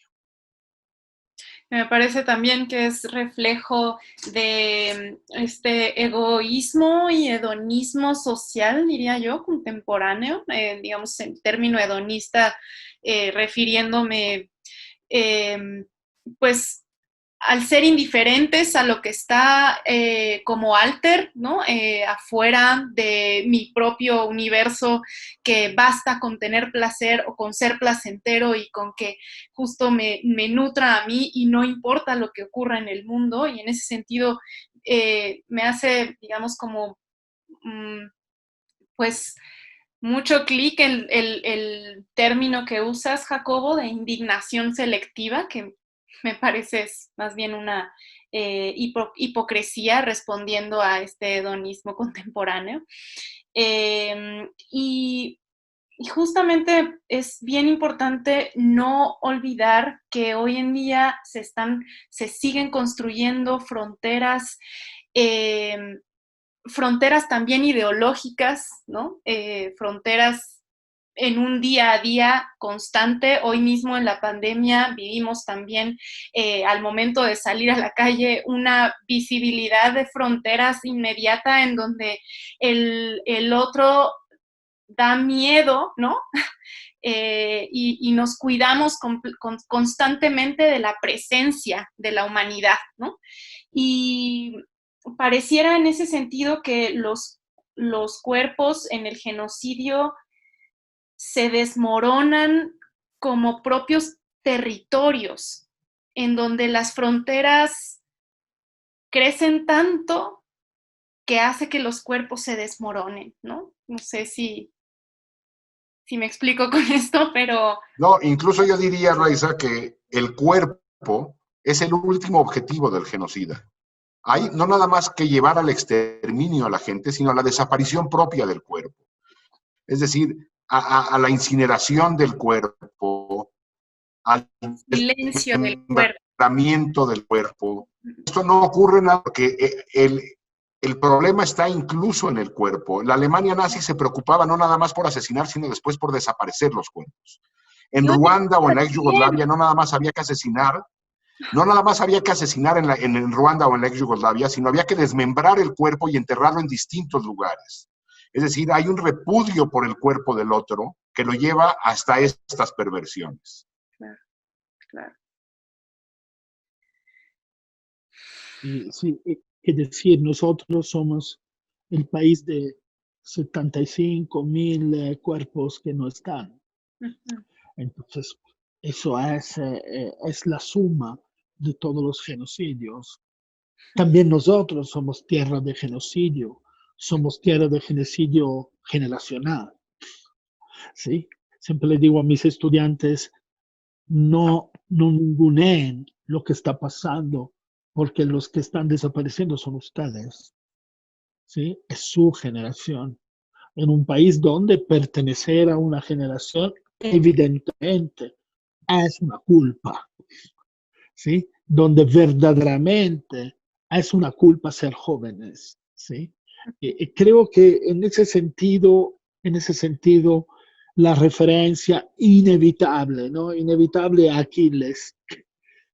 Me parece también que es reflejo de este egoísmo y hedonismo social, diría yo, contemporáneo, digamos, en término hedonista, refiriéndome, pues, al ser indiferentes a lo que está como alter, ¿no? Afuera de mi propio universo, que basta con tener placer o con ser placentero y con que justo me nutra a mí y no importa lo que ocurra en el mundo. Y en ese sentido me hace, digamos, como, pues, mucho clic el término que usas, Jacobo, de indignación selectiva, que me parece es más bien una hipocresía respondiendo a este hedonismo contemporáneo. Y justamente es bien importante no olvidar que hoy en día se siguen construyendo fronteras, fronteras también ideológicas, ¿no? Fronteras en un día a día constante. Hoy mismo en la pandemia vivimos también, al momento de salir a la calle, una visibilidad de fronteras inmediata en donde el otro da miedo, ¿no? Y nos cuidamos constantemente de la presencia de la humanidad, ¿no? Y pareciera en ese sentido que los cuerpos en el genocidio se desmoronan como propios territorios, en donde las fronteras crecen tanto que hace que los cuerpos se desmoronen, ¿no? No sé si me explico con esto, pero... No, incluso yo diría, Raiza, que el cuerpo es el último objetivo del genocida. Hay no nada más que llevar al exterminio a la gente, sino a la desaparición propia del cuerpo. Es decir, a la incineración del cuerpo, al silencio del cuerpo. desmembramiento del cuerpo. Esto no ocurre nada porque el problema está incluso en el cuerpo. La Alemania nazi se preocupaba no nada más por asesinar, sino después por desaparecer los cuerpos. En Ruanda o en la ex Yugoslavia no nada más había que asesinar, no nada más había que asesinar en Ruanda o en la ex Yugoslavia, sino había que desmembrar el cuerpo y enterrarlo en distintos lugares. Es decir, hay un repudio por el cuerpo del otro que lo lleva hasta estas perversiones. Claro, claro. Y sí, que decir, nosotros somos el país de 75,000 cuerpos que no están. Uh-huh. Entonces, eso es la suma de todos los genocidios. También nosotros somos tierra de genocidio, somos tierra de genocidio generacional. ¿Sí? Siempre le digo a mis estudiantes, no ninguneen lo que está pasando, porque los que están desapareciendo son ustedes. ¿Sí? Es su generación. En un país donde pertenecer a una generación evidentemente es una culpa, ¿sí? Donde verdaderamente es una culpa ser jóvenes, ¿sí? Y creo que en ese sentido, la referencia inevitable, ¿no? Inevitable a Aquiles,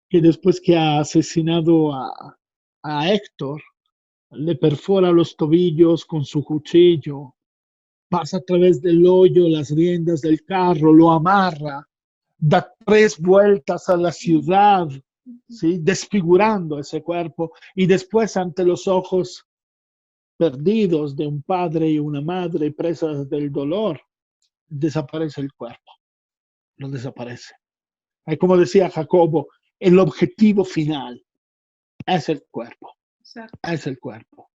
que después que ha asesinado a Héctor, le perfora los tobillos con su cuchillo, pasa a través del hoyo las riendas del carro, lo amarra, da 3 vueltas a la ciudad, ¿sí? Desfigurando ese cuerpo, y después ante los ojos perdidos de un padre y una madre presas del dolor, desaparece el cuerpo, lo desaparece. Y como decía Jacobo, el objetivo final es el cuerpo, Exacto. es el cuerpo.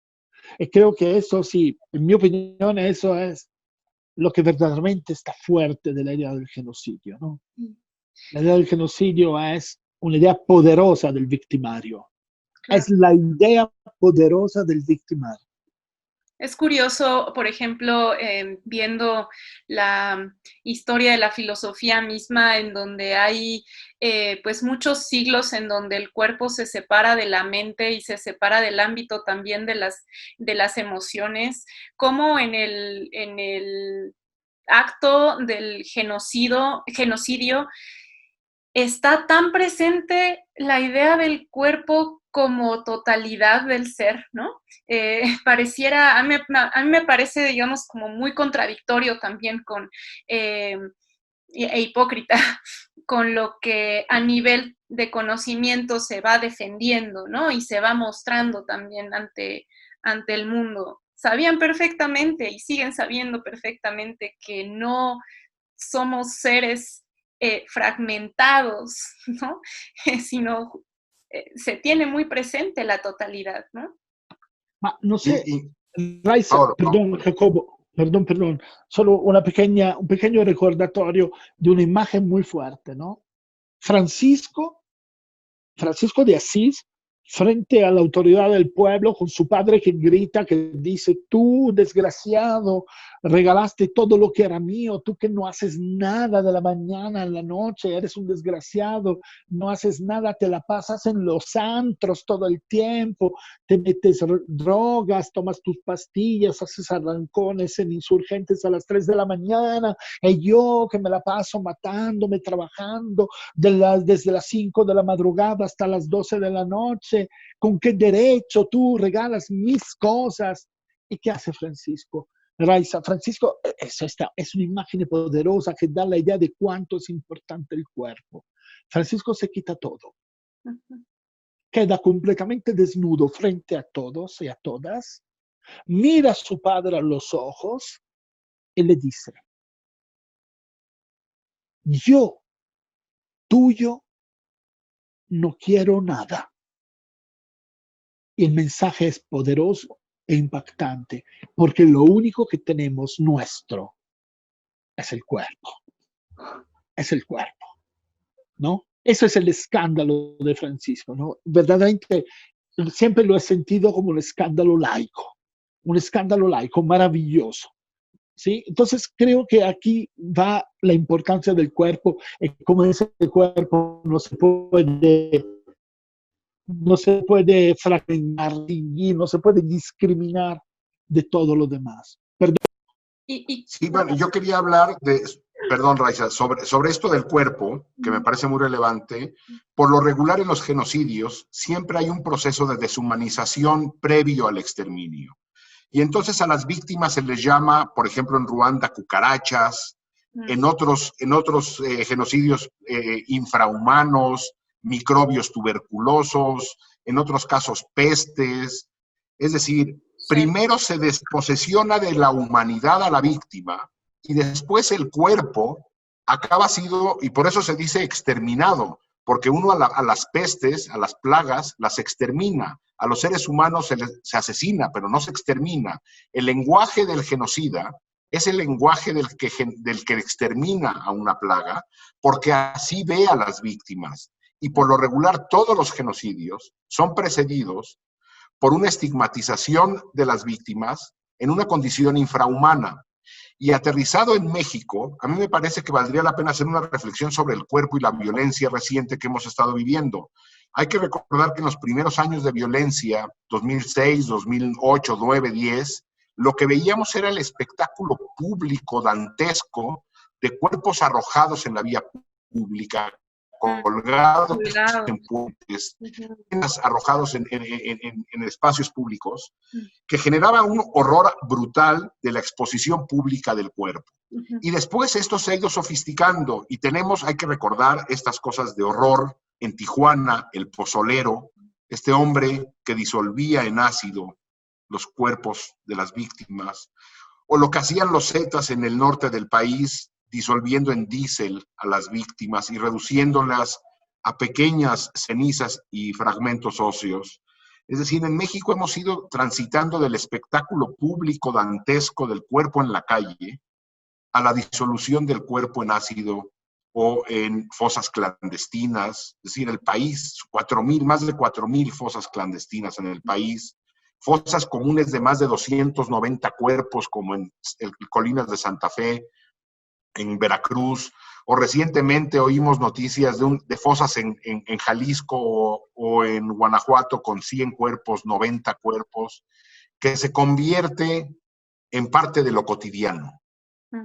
Y creo que eso sí, en mi opinión, eso es lo que verdaderamente está fuerte de la idea del genocidio, ¿no? La idea del genocidio es una idea poderosa del victimario. Claro. Es la idea poderosa del victimario. Es curioso, por ejemplo, viendo la historia de la filosofía misma, en donde hay pues muchos siglos en donde el cuerpo se separa de la mente y se separa del ámbito también de las emociones, como en el acto del genocidio está tan presente la idea del cuerpo como totalidad del ser, ¿no? Pareciera, a mí me parece, digamos, como muy contradictorio también e hipócrita con lo que a nivel de conocimiento se va defendiendo, ¿no? Y se va mostrando también ante el mundo. Sabían perfectamente y siguen sabiendo perfectamente que no somos seres fragmentados, ¿no? Sino se tiene muy presente la totalidad, ¿no? Ma non sé, Y Raisa, Paolo, perdón, Jacobo, perdón, solo un pequeño recordatorio de una imagen muy fuerte, ¿no? Francisco, Francisco de Asís, frente a la autoridad del pueblo, con su padre que grita, que dice, tú, desgraciado, regalaste todo lo que era mío, tú que no haces nada de la mañana a la noche, eres un desgraciado, no haces nada, te la pasas en los antros todo el tiempo, te metes drogas, tomas tus pastillas, haces arrancones en insurgentes a las 3 de la mañana, y yo que me la paso matándome, trabajando desde las 5 de la madrugada hasta las 12 de la noche, ¿con qué derecho tú regalas mis cosas? ¿Y qué hace Francisco? Raiza, Francisco es una imagen poderosa que da la idea de cuánto es importante el cuerpo. Francisco se quita todo, queda completamente desnudo frente a todos y a todas, mira a su padre a los ojos y le dice, yo, tuyo, no quiero nada. Y el mensaje es poderoso e impactante, porque lo único que tenemos nuestro es el cuerpo, es el cuerpo, ¿no? Eso es el escándalo de Francisco, ¿no? Verdaderamente, siempre lo he sentido como un escándalo laico maravilloso, ¿sí? Entonces creo que aquí va la importancia del cuerpo, y como ese cuerpo no se puede fragmentar, no se puede discriminar de todo lo demás. Perdón. sí, bueno, yo quería hablar de, perdón, Raiza, sobre esto del cuerpo, que me parece muy relevante. Por lo regular en los genocidios siempre hay un proceso de deshumanización previo al exterminio. Y entonces a las víctimas se les llama, por ejemplo, en Ruanda, cucarachas, en otros genocidios infrahumanos, microbios tuberculosos, en otros casos pestes. Es decir, Sí. primero se desposesiona de la humanidad a la víctima y después el cuerpo acaba sido, y por eso se dice exterminado, porque uno a las pestes, a las plagas, las extermina. A los seres humanos se asesina, pero no se extermina. El lenguaje del genocida es el lenguaje del que extermina a una plaga, porque así ve a las víctimas. Y por lo regular todos los genocidios son precedidos por una estigmatización de las víctimas en una condición infrahumana. Y aterrizado en México, a mí me parece que valdría la pena hacer una reflexión sobre el cuerpo y la violencia reciente que hemos estado viviendo. Hay que recordar que en los primeros años de violencia, 2006, 2008, 2009, 2010, lo que veíamos era el espectáculo público dantesco de cuerpos arrojados en la vía pública, colgados en puentes, arrojados en espacios públicos, que generaba un horror brutal de la exposición pública del cuerpo. Y después esto se ha ido sofisticando y hay que recordar estas cosas de horror en Tijuana, el pozolero, este hombre que disolvía en ácido los cuerpos de las víctimas, o lo que hacían los zetas en el norte del país, disolviendo en diésel a las víctimas y reduciéndolas a pequeñas cenizas y fragmentos óseos. Es decir, en México hemos ido transitando del espectáculo público dantesco del cuerpo en la calle a la disolución del cuerpo en ácido o en fosas clandestinas. Es decir, el país, más de 4,000 fosas clandestinas en el país, fosas comunes de más de 290 cuerpos, como en Colinas de Santa Fe, en Veracruz, o recientemente oímos noticias de fosas en Jalisco o en Guanajuato con 100 cuerpos, 90 cuerpos, que se convierte en parte de lo cotidiano.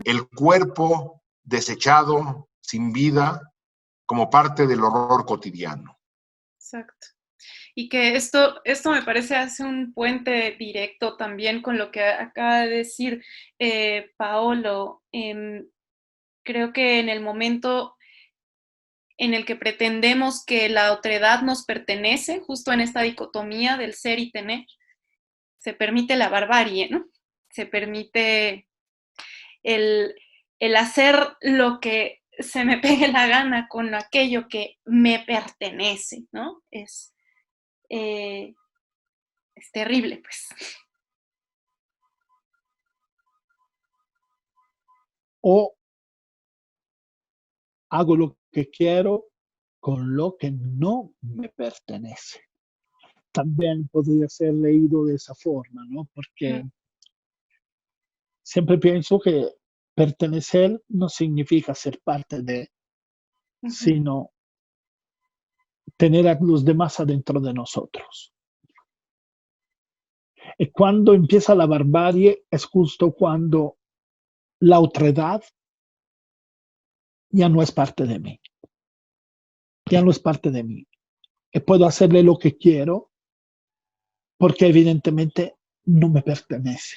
El cuerpo desechado, sin vida, como parte del horror cotidiano. Exacto. Y que esto me parece hace un puente directo también con lo que acaba de decir Paolo. Creo que en el momento en el que pretendemos que la otredad nos pertenece, justo en esta dicotomía del ser y tener, se permite la barbarie, ¿no? Se permite el hacer lo que se me pegue la gana con aquello que me pertenece, ¿no? Es terrible, pues. O hago lo que quiero con lo que no me pertenece. También podría ser leído de esa forma, ¿no? Porque siempre pienso que pertenecer no significa ser parte de, sino tener a los demás adentro de nosotros. Y cuando empieza la barbarie es justo cuando la otredad ya no es parte de mí. Ya no es parte de mí. Y puedo hacerle lo que quiero porque evidentemente no me pertenece.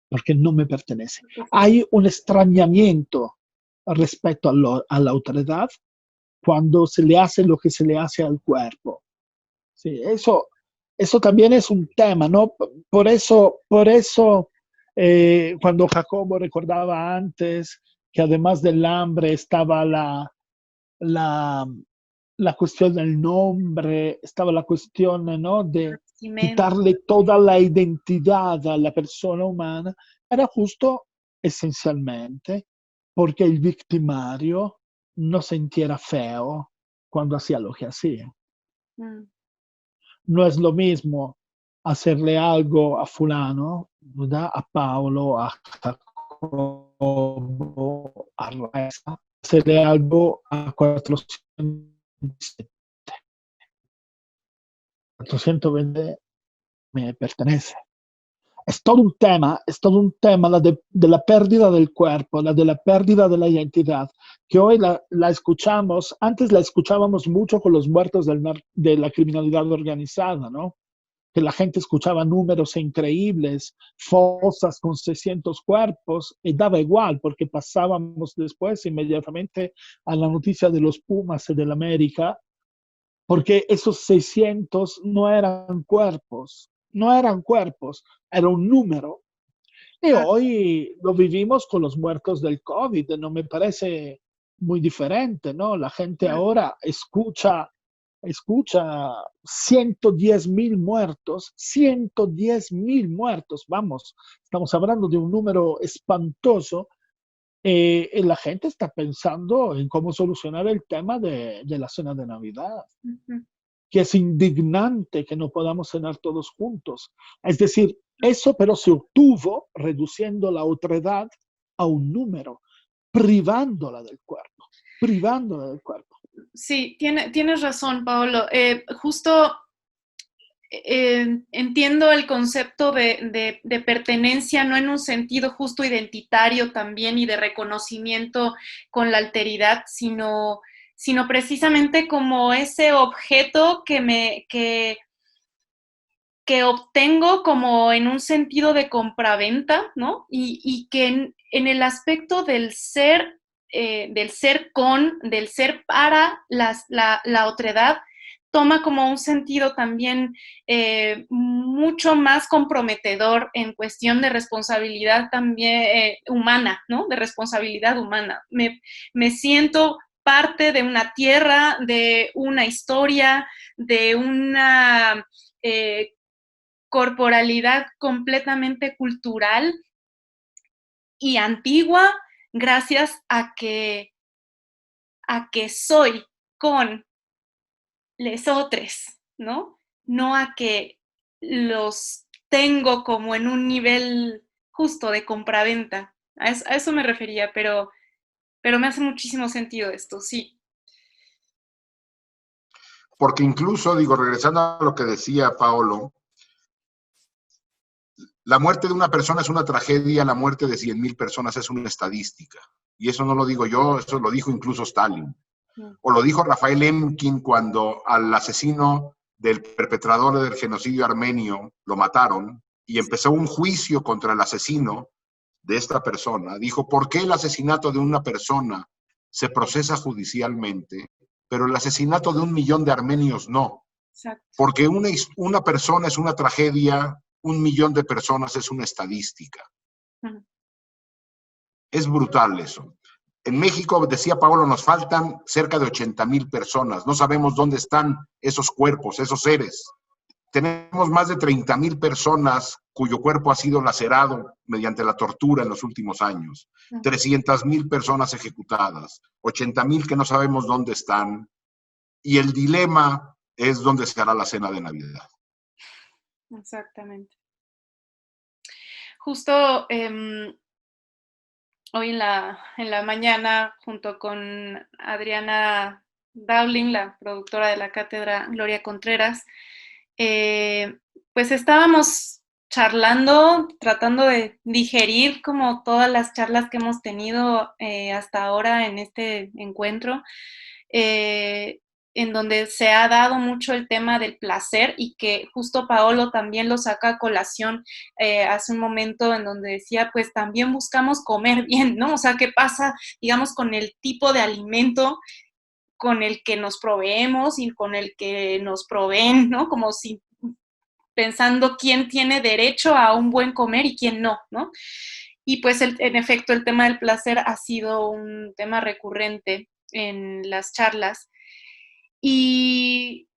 Porque no me pertenece. Hay un extrañamiento respecto a la otredad cuando se le hace lo que se le hace al cuerpo. Sí, eso también es un tema, ¿no? Por eso cuando Jacobo recordaba antes que además del hambre estaba la, la cuestión del nombre, estaba la cuestión, ¿no? De quitarle toda la identidad a la persona humana, era justo esencialmente porque el victimario no sintiera feo cuando hacía lo que hacía. No es lo mismo hacerle algo a fulano, ¿verdad? A Paolo, a Jacobo, a Reza, hacerle algo a 420. 420 me pertenece. Es todo un tema la de la pérdida del cuerpo, la de la pérdida de la identidad, que hoy la escuchamos, antes la escuchábamos mucho con los muertos de la criminalidad organizada, ¿no? Que la gente escuchaba números increíbles, fosas con 600 cuerpos, y daba igual, porque pasábamos después inmediatamente a la noticia de los Pumas y del América, porque esos 600 no eran cuerpos, era un número. Y hoy lo vivimos con los muertos del COVID, no me parece muy diferente, ¿no? La gente ahora escucha 110,000 muertos, 110,000 muertos, vamos, estamos hablando de un número espantoso. La gente está pensando en cómo solucionar el tema de la cena de Navidad, que es indignante que no podamos cenar todos juntos. Es decir, eso pero se obtuvo reduciendo la otredad a un número, privándola del cuerpo. Sí, tienes razón, Paolo. Justo entiendo el concepto de pertenencia, no en un sentido justo identitario también y de reconocimiento con la alteridad, sino precisamente como ese objeto que obtengo como en un sentido de compraventa, ¿no? Y que en el aspecto del ser para la otredad, toma como un sentido también mucho más comprometedor en cuestión de responsabilidad también humana, ¿no? De responsabilidad humana. Me siento parte de una tierra, de una historia, de una corporalidad completamente cultural y antigua gracias a que soy con lesotres, ¿no? No a que los tengo como en un nivel justo de compraventa. A eso me refería, pero me hace muchísimo sentido esto, sí. Porque incluso, digo, regresando a lo que decía Paolo, la muerte de una persona es una tragedia, la muerte de 100,000 personas es una estadística. Y eso no lo digo yo, eso lo dijo incluso Stalin. O lo dijo Rafael Lemkin cuando al asesino del perpetrador del genocidio armenio lo mataron y empezó un juicio contra el asesino de esta persona. Dijo, ¿por qué el asesinato de una persona se procesa judicialmente, pero el asesinato de 1,000,000 de armenios no? Exacto. Porque una persona es una tragedia, 1,000,000 de personas es una estadística. Es brutal eso. En México, decía Paolo, nos faltan cerca de 80,000 personas. No sabemos dónde están esos cuerpos, esos seres. Tenemos más de 30,000 personas cuyo cuerpo ha sido lacerado mediante la tortura en los últimos años. 300,000 personas ejecutadas. 80,000 que no sabemos dónde están. Y el dilema es dónde se hará la cena de Navidad. Exactamente. Justo hoy en la mañana, junto con Adriana Dowling, la productora de la cátedra Gloria Contreras, pues estábamos charlando, tratando de digerir como todas las charlas que hemos tenido hasta ahora en este encuentro, en donde se ha dado mucho el tema del placer y que justo Paolo también lo saca a colación hace un momento en donde decía, pues también buscamos comer bien, ¿no? O sea, ¿qué pasa, digamos, con el tipo de alimento con el que nos proveemos y con el que nos proveen, ¿no? Como si pensando quién tiene derecho a un buen comer y quién no, ¿no? Y pues en efecto el tema del placer ha sido un tema recurrente en las charlas. Y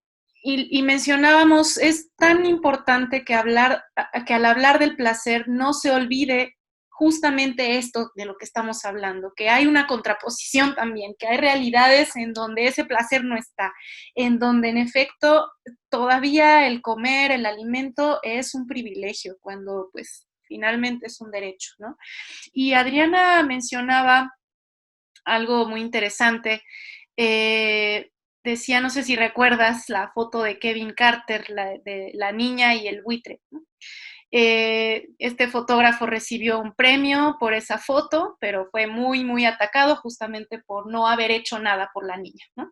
mencionábamos, es tan importante que al hablar del placer no se olvide justamente esto de lo que estamos hablando, que hay una contraposición también, que hay realidades en donde ese placer no está, en donde en efecto todavía el comer, el alimento es un privilegio, cuando pues finalmente es un derecho, ¿no? Y Adriana mencionaba algo muy interesante, decía, no sé si recuerdas la foto de Kevin Carter, de la niña y el buitre, ¿no? Este fotógrafo recibió un premio por esa foto, pero fue muy, muy atacado justamente por no haber hecho nada por la niña, ¿no?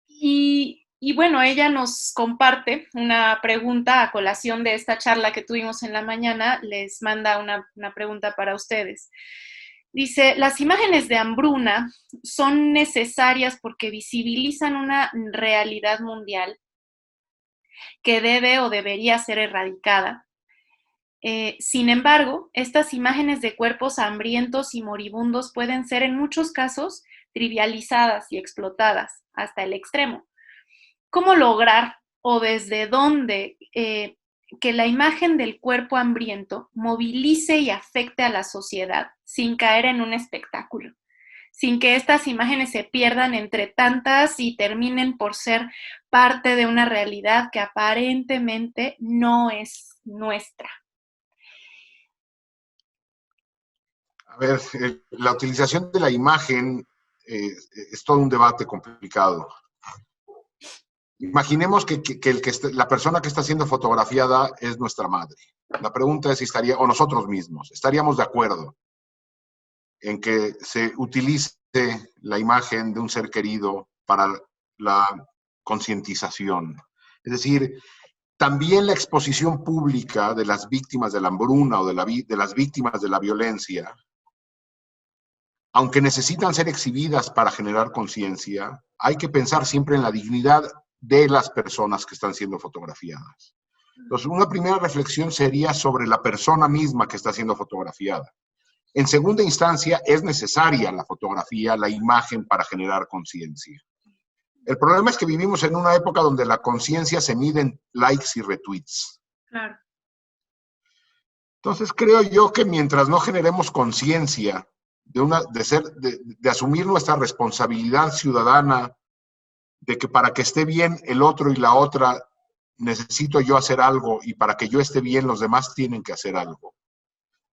Y bueno, ella nos comparte una pregunta a colación de esta charla que tuvimos en la mañana, les manda una pregunta para ustedes. Dice, las imágenes de hambruna son necesarias porque visibilizan una realidad mundial que debe o debería ser erradicada. Sin embargo, estas imágenes de cuerpos hambrientos y moribundos pueden ser en muchos casos trivializadas y explotadas hasta el extremo. ¿Cómo lograr o desde dónde que la imagen del cuerpo hambriento movilice y afecte a la sociedad sin caer en un espectáculo? Sin que estas imágenes se pierdan entre tantas y terminen por ser parte de una realidad que aparentemente no es nuestra. A ver, la utilización de la imagen es todo un debate complicado. Imaginemos que la persona que está siendo fotografiada es nuestra madre. La pregunta es si estaría, o nosotros mismos, estaríamos de acuerdo en que se utilice la imagen de un ser querido para la concientización. Es decir, también la exposición pública de las víctimas de la hambruna o de las víctimas de la violencia, aunque necesitan ser exhibidas para generar conciencia, hay que pensar siempre en la dignidad de las personas que están siendo fotografiadas. Entonces, una primera reflexión sería sobre la persona misma que está siendo fotografiada. En segunda instancia, es necesaria la fotografía, la imagen para generar conciencia. El problema es que vivimos en una época donde la conciencia se mide en likes y retweets. Claro. Entonces, creo yo que mientras no generemos conciencia de asumir nuestra responsabilidad ciudadana de que para que esté bien el otro y la otra, necesito yo hacer algo, y para que yo esté bien los demás tienen que hacer algo.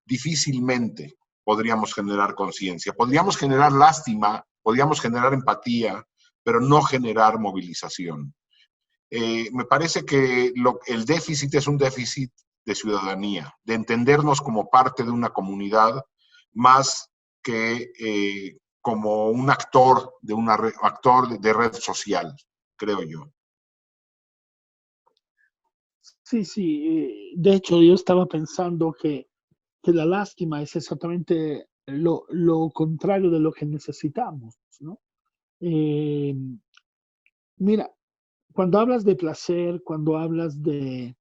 Difícilmente podríamos generar conciencia. Podríamos generar lástima, podríamos generar empatía, pero no generar movilización. Me parece que el déficit es un déficit de ciudadanía, de entendernos como parte de una comunidad, más que como un actor de red social, creo yo. Sí, sí. De hecho, yo estaba pensando que la lástima es exactamente lo contrario de lo que necesitamos, ¿no? Eh, Mira, cuando hablas de placer, cuando hablas de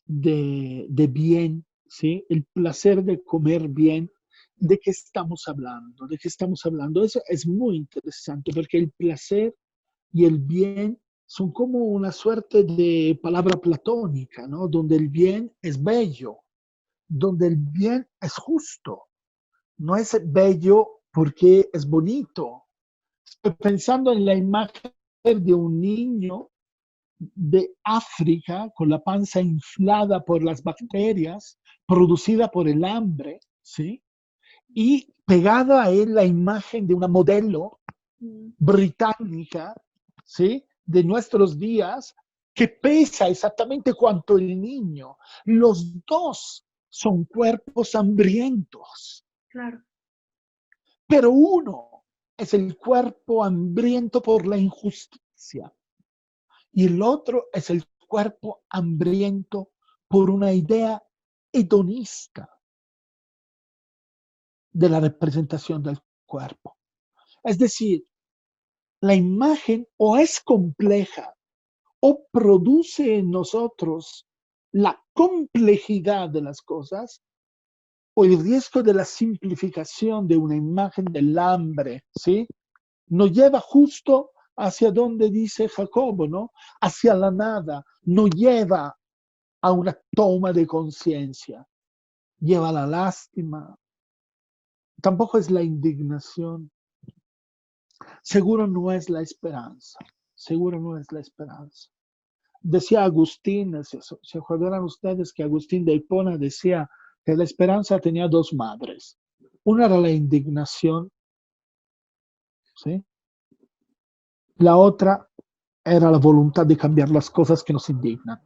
bien, ¿sí? El placer de comer bien, ¿de qué estamos hablando? ¿De qué estamos hablando? Eso es muy interesante porque el placer y el bien son como una suerte de palabra platónica, ¿no? Donde el bien es bello, donde el bien es justo. No es bello porque es bonito. Estoy pensando en la imagen de un niño de África con la panza inflada por las bacterias producida por el hambre, ¿sí? Y pegada a él la imagen de una modelo británica, ¿sí? De nuestros días, que pesa exactamente cuanto el niño. Los dos son cuerpos hambrientos. Claro. Pero uno es el cuerpo hambriento por la injusticia y el otro es el cuerpo hambriento por una idea hedonista de la representación del cuerpo. Es decir, la imagen o es compleja o produce en nosotros la complejidad de las cosas o el riesgo de la simplificación de una imagen del hambre, ¿sí? Nos lleva justo hacia donde dice Jacobo, ¿no? Hacia la nada, no lleva a una toma de conciencia, lleva a la lástima, tampoco es la indignación, seguro no es la esperanza, seguro no es la esperanza. Decía Agustín, se acordarán ustedes que Agustín de Hipona decía que la esperanza tenía dos madres. Una era la indignación, ¿sí? La otra era la voluntad de cambiar las cosas que nos indignan.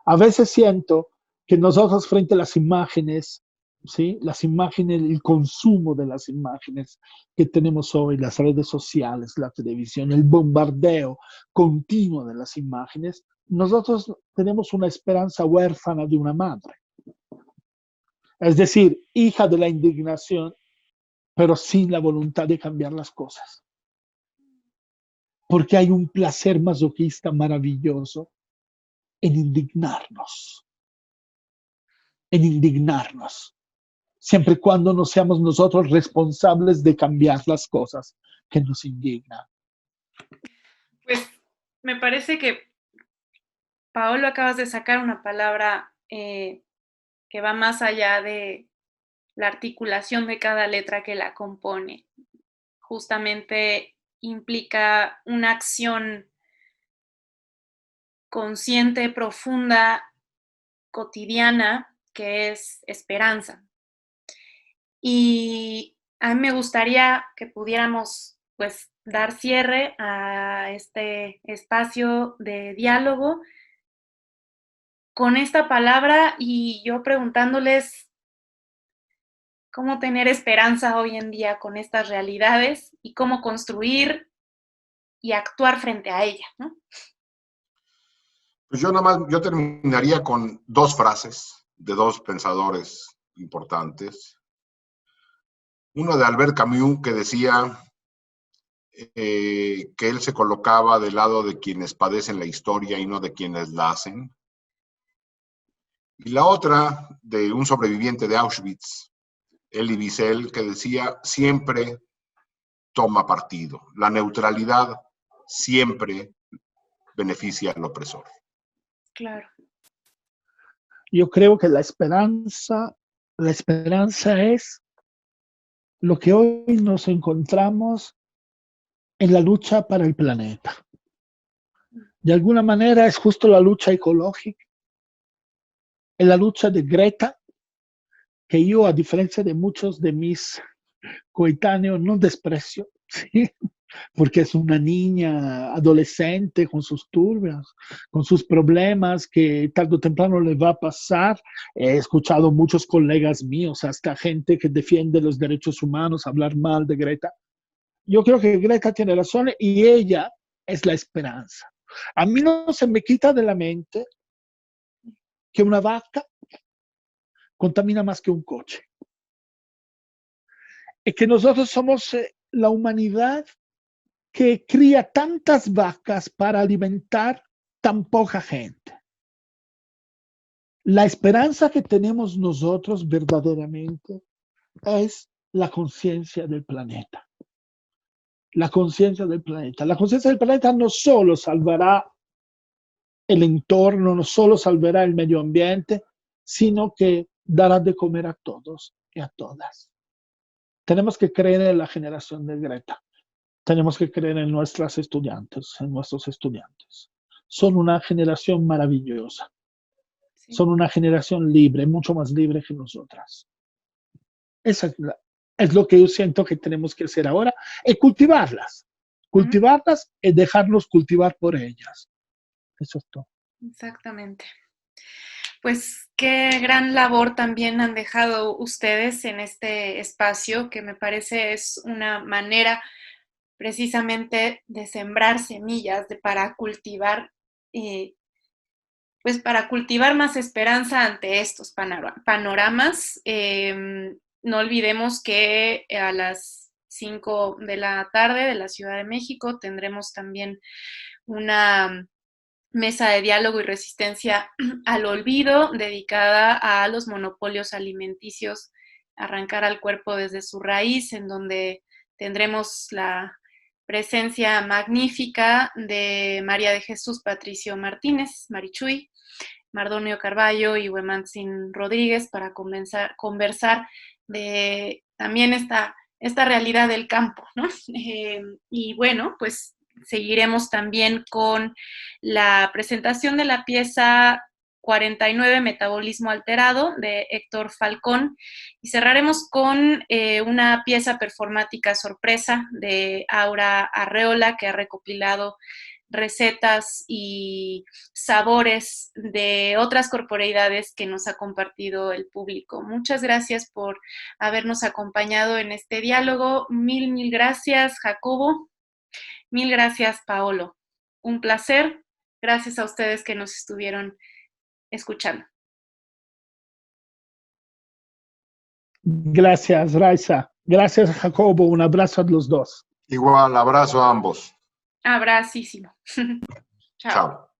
A veces siento que nosotros frente a las imágenes, ¿sí? Las imágenes, el consumo de las imágenes que tenemos hoy, las redes sociales, la televisión, el bombardeo continuo de las imágenes, nosotros tenemos una esperanza huérfana de una madre. Es decir, hija de la indignación, pero sin la voluntad de cambiar las cosas. Porque hay un placer masoquista maravilloso en indignarnos. En indignarnos. Siempre y cuando no seamos nosotros responsables de cambiar las cosas que nos indignan. Pues me parece que, Paolo, acabas de sacar una palabra que va más allá de la articulación de cada letra que la compone. Justamente implica una acción consciente, profunda, cotidiana, que es esperanza. Y a mí me gustaría que pudiéramos, pues, dar cierre a este espacio de diálogo con esta palabra y yo preguntándoles cómo tener esperanza hoy en día con estas realidades y cómo construir y actuar frente a ella, ¿no? Pues yo terminaría con dos frases de dos pensadores importantes. Uno de Albert Camus, que decía que él se colocaba del lado de quienes padecen la historia y no de quienes la hacen. Y la otra de un sobreviviente de Auschwitz, Elie Wiesel, que decía: siempre toma partido. La neutralidad siempre beneficia al opresor. Claro. Yo creo que la esperanza es lo que hoy nos encontramos en la lucha para el planeta. De alguna manera es justo la lucha ecológica, es la lucha de Greta, que yo, a diferencia de muchos de mis coetáneos, no desprecio, ¿sí? Porque es una niña adolescente con sus turbias, con sus problemas que tarde o temprano le va a pasar. He escuchado muchos colegas míos, hasta gente que defiende los derechos humanos, hablar mal de Greta. Yo creo que Greta tiene razón y ella es la esperanza. A mí no se me quita de la mente que una vaca contamina más que un coche. Es que nosotros somos la humanidad que cría tantas vacas para alimentar tan poca gente. La esperanza que tenemos nosotros verdaderamente es la conciencia del planeta. La conciencia del planeta. La conciencia del planeta no solo salvará el entorno, no solo salvará el medio ambiente, sino que dará de comer a todos y a todas. Tenemos que creer en la generación de Greta. Tenemos que creer en nuestras estudiantes, en nuestros estudiantes. Son una generación maravillosa. Sí. Son una generación libre, mucho más libre que nosotras. Esa es lo que yo siento que tenemos que hacer ahora, es cultivarlas. Cultivarlas y dejarnos cultivar por ellas. Eso es todo. Exactamente. Pues qué gran labor también han dejado ustedes en este espacio, que me parece es una manera precisamente de sembrar semillas, para cultivar, pues para cultivar más esperanza ante estos panoramas. No olvidemos que a las 5 de la tarde de la Ciudad de México tendremos también una mesa de diálogo y resistencia al olvido, dedicada a los monopolios alimenticios, arrancar al cuerpo desde su raíz, en donde tendremos la presencia magnífica de María de Jesús Patricio Martínez, Marichuy, Mardonio Carballo y Huemantzin Rodríguez para conversar de también esta realidad del campo, ¿no? Y bueno, pues seguiremos también con la presentación de la pieza 49, Metabolismo Alterado, de Héctor Falcón, y cerraremos con una pieza performática sorpresa de Aura Arreola, que ha recopilado recetas y sabores de otras corporeidades que nos ha compartido el público. Muchas gracias por habernos acompañado en este diálogo. Mil gracias, Jacobo. Mil gracias, Paolo. Un placer. Gracias a ustedes que nos estuvieron escuchando. Gracias, Raiza. Gracias, Jacobo. Un abrazo a los dos. Igual, abrazo a ambos. Abracísimo. Chao. Chao.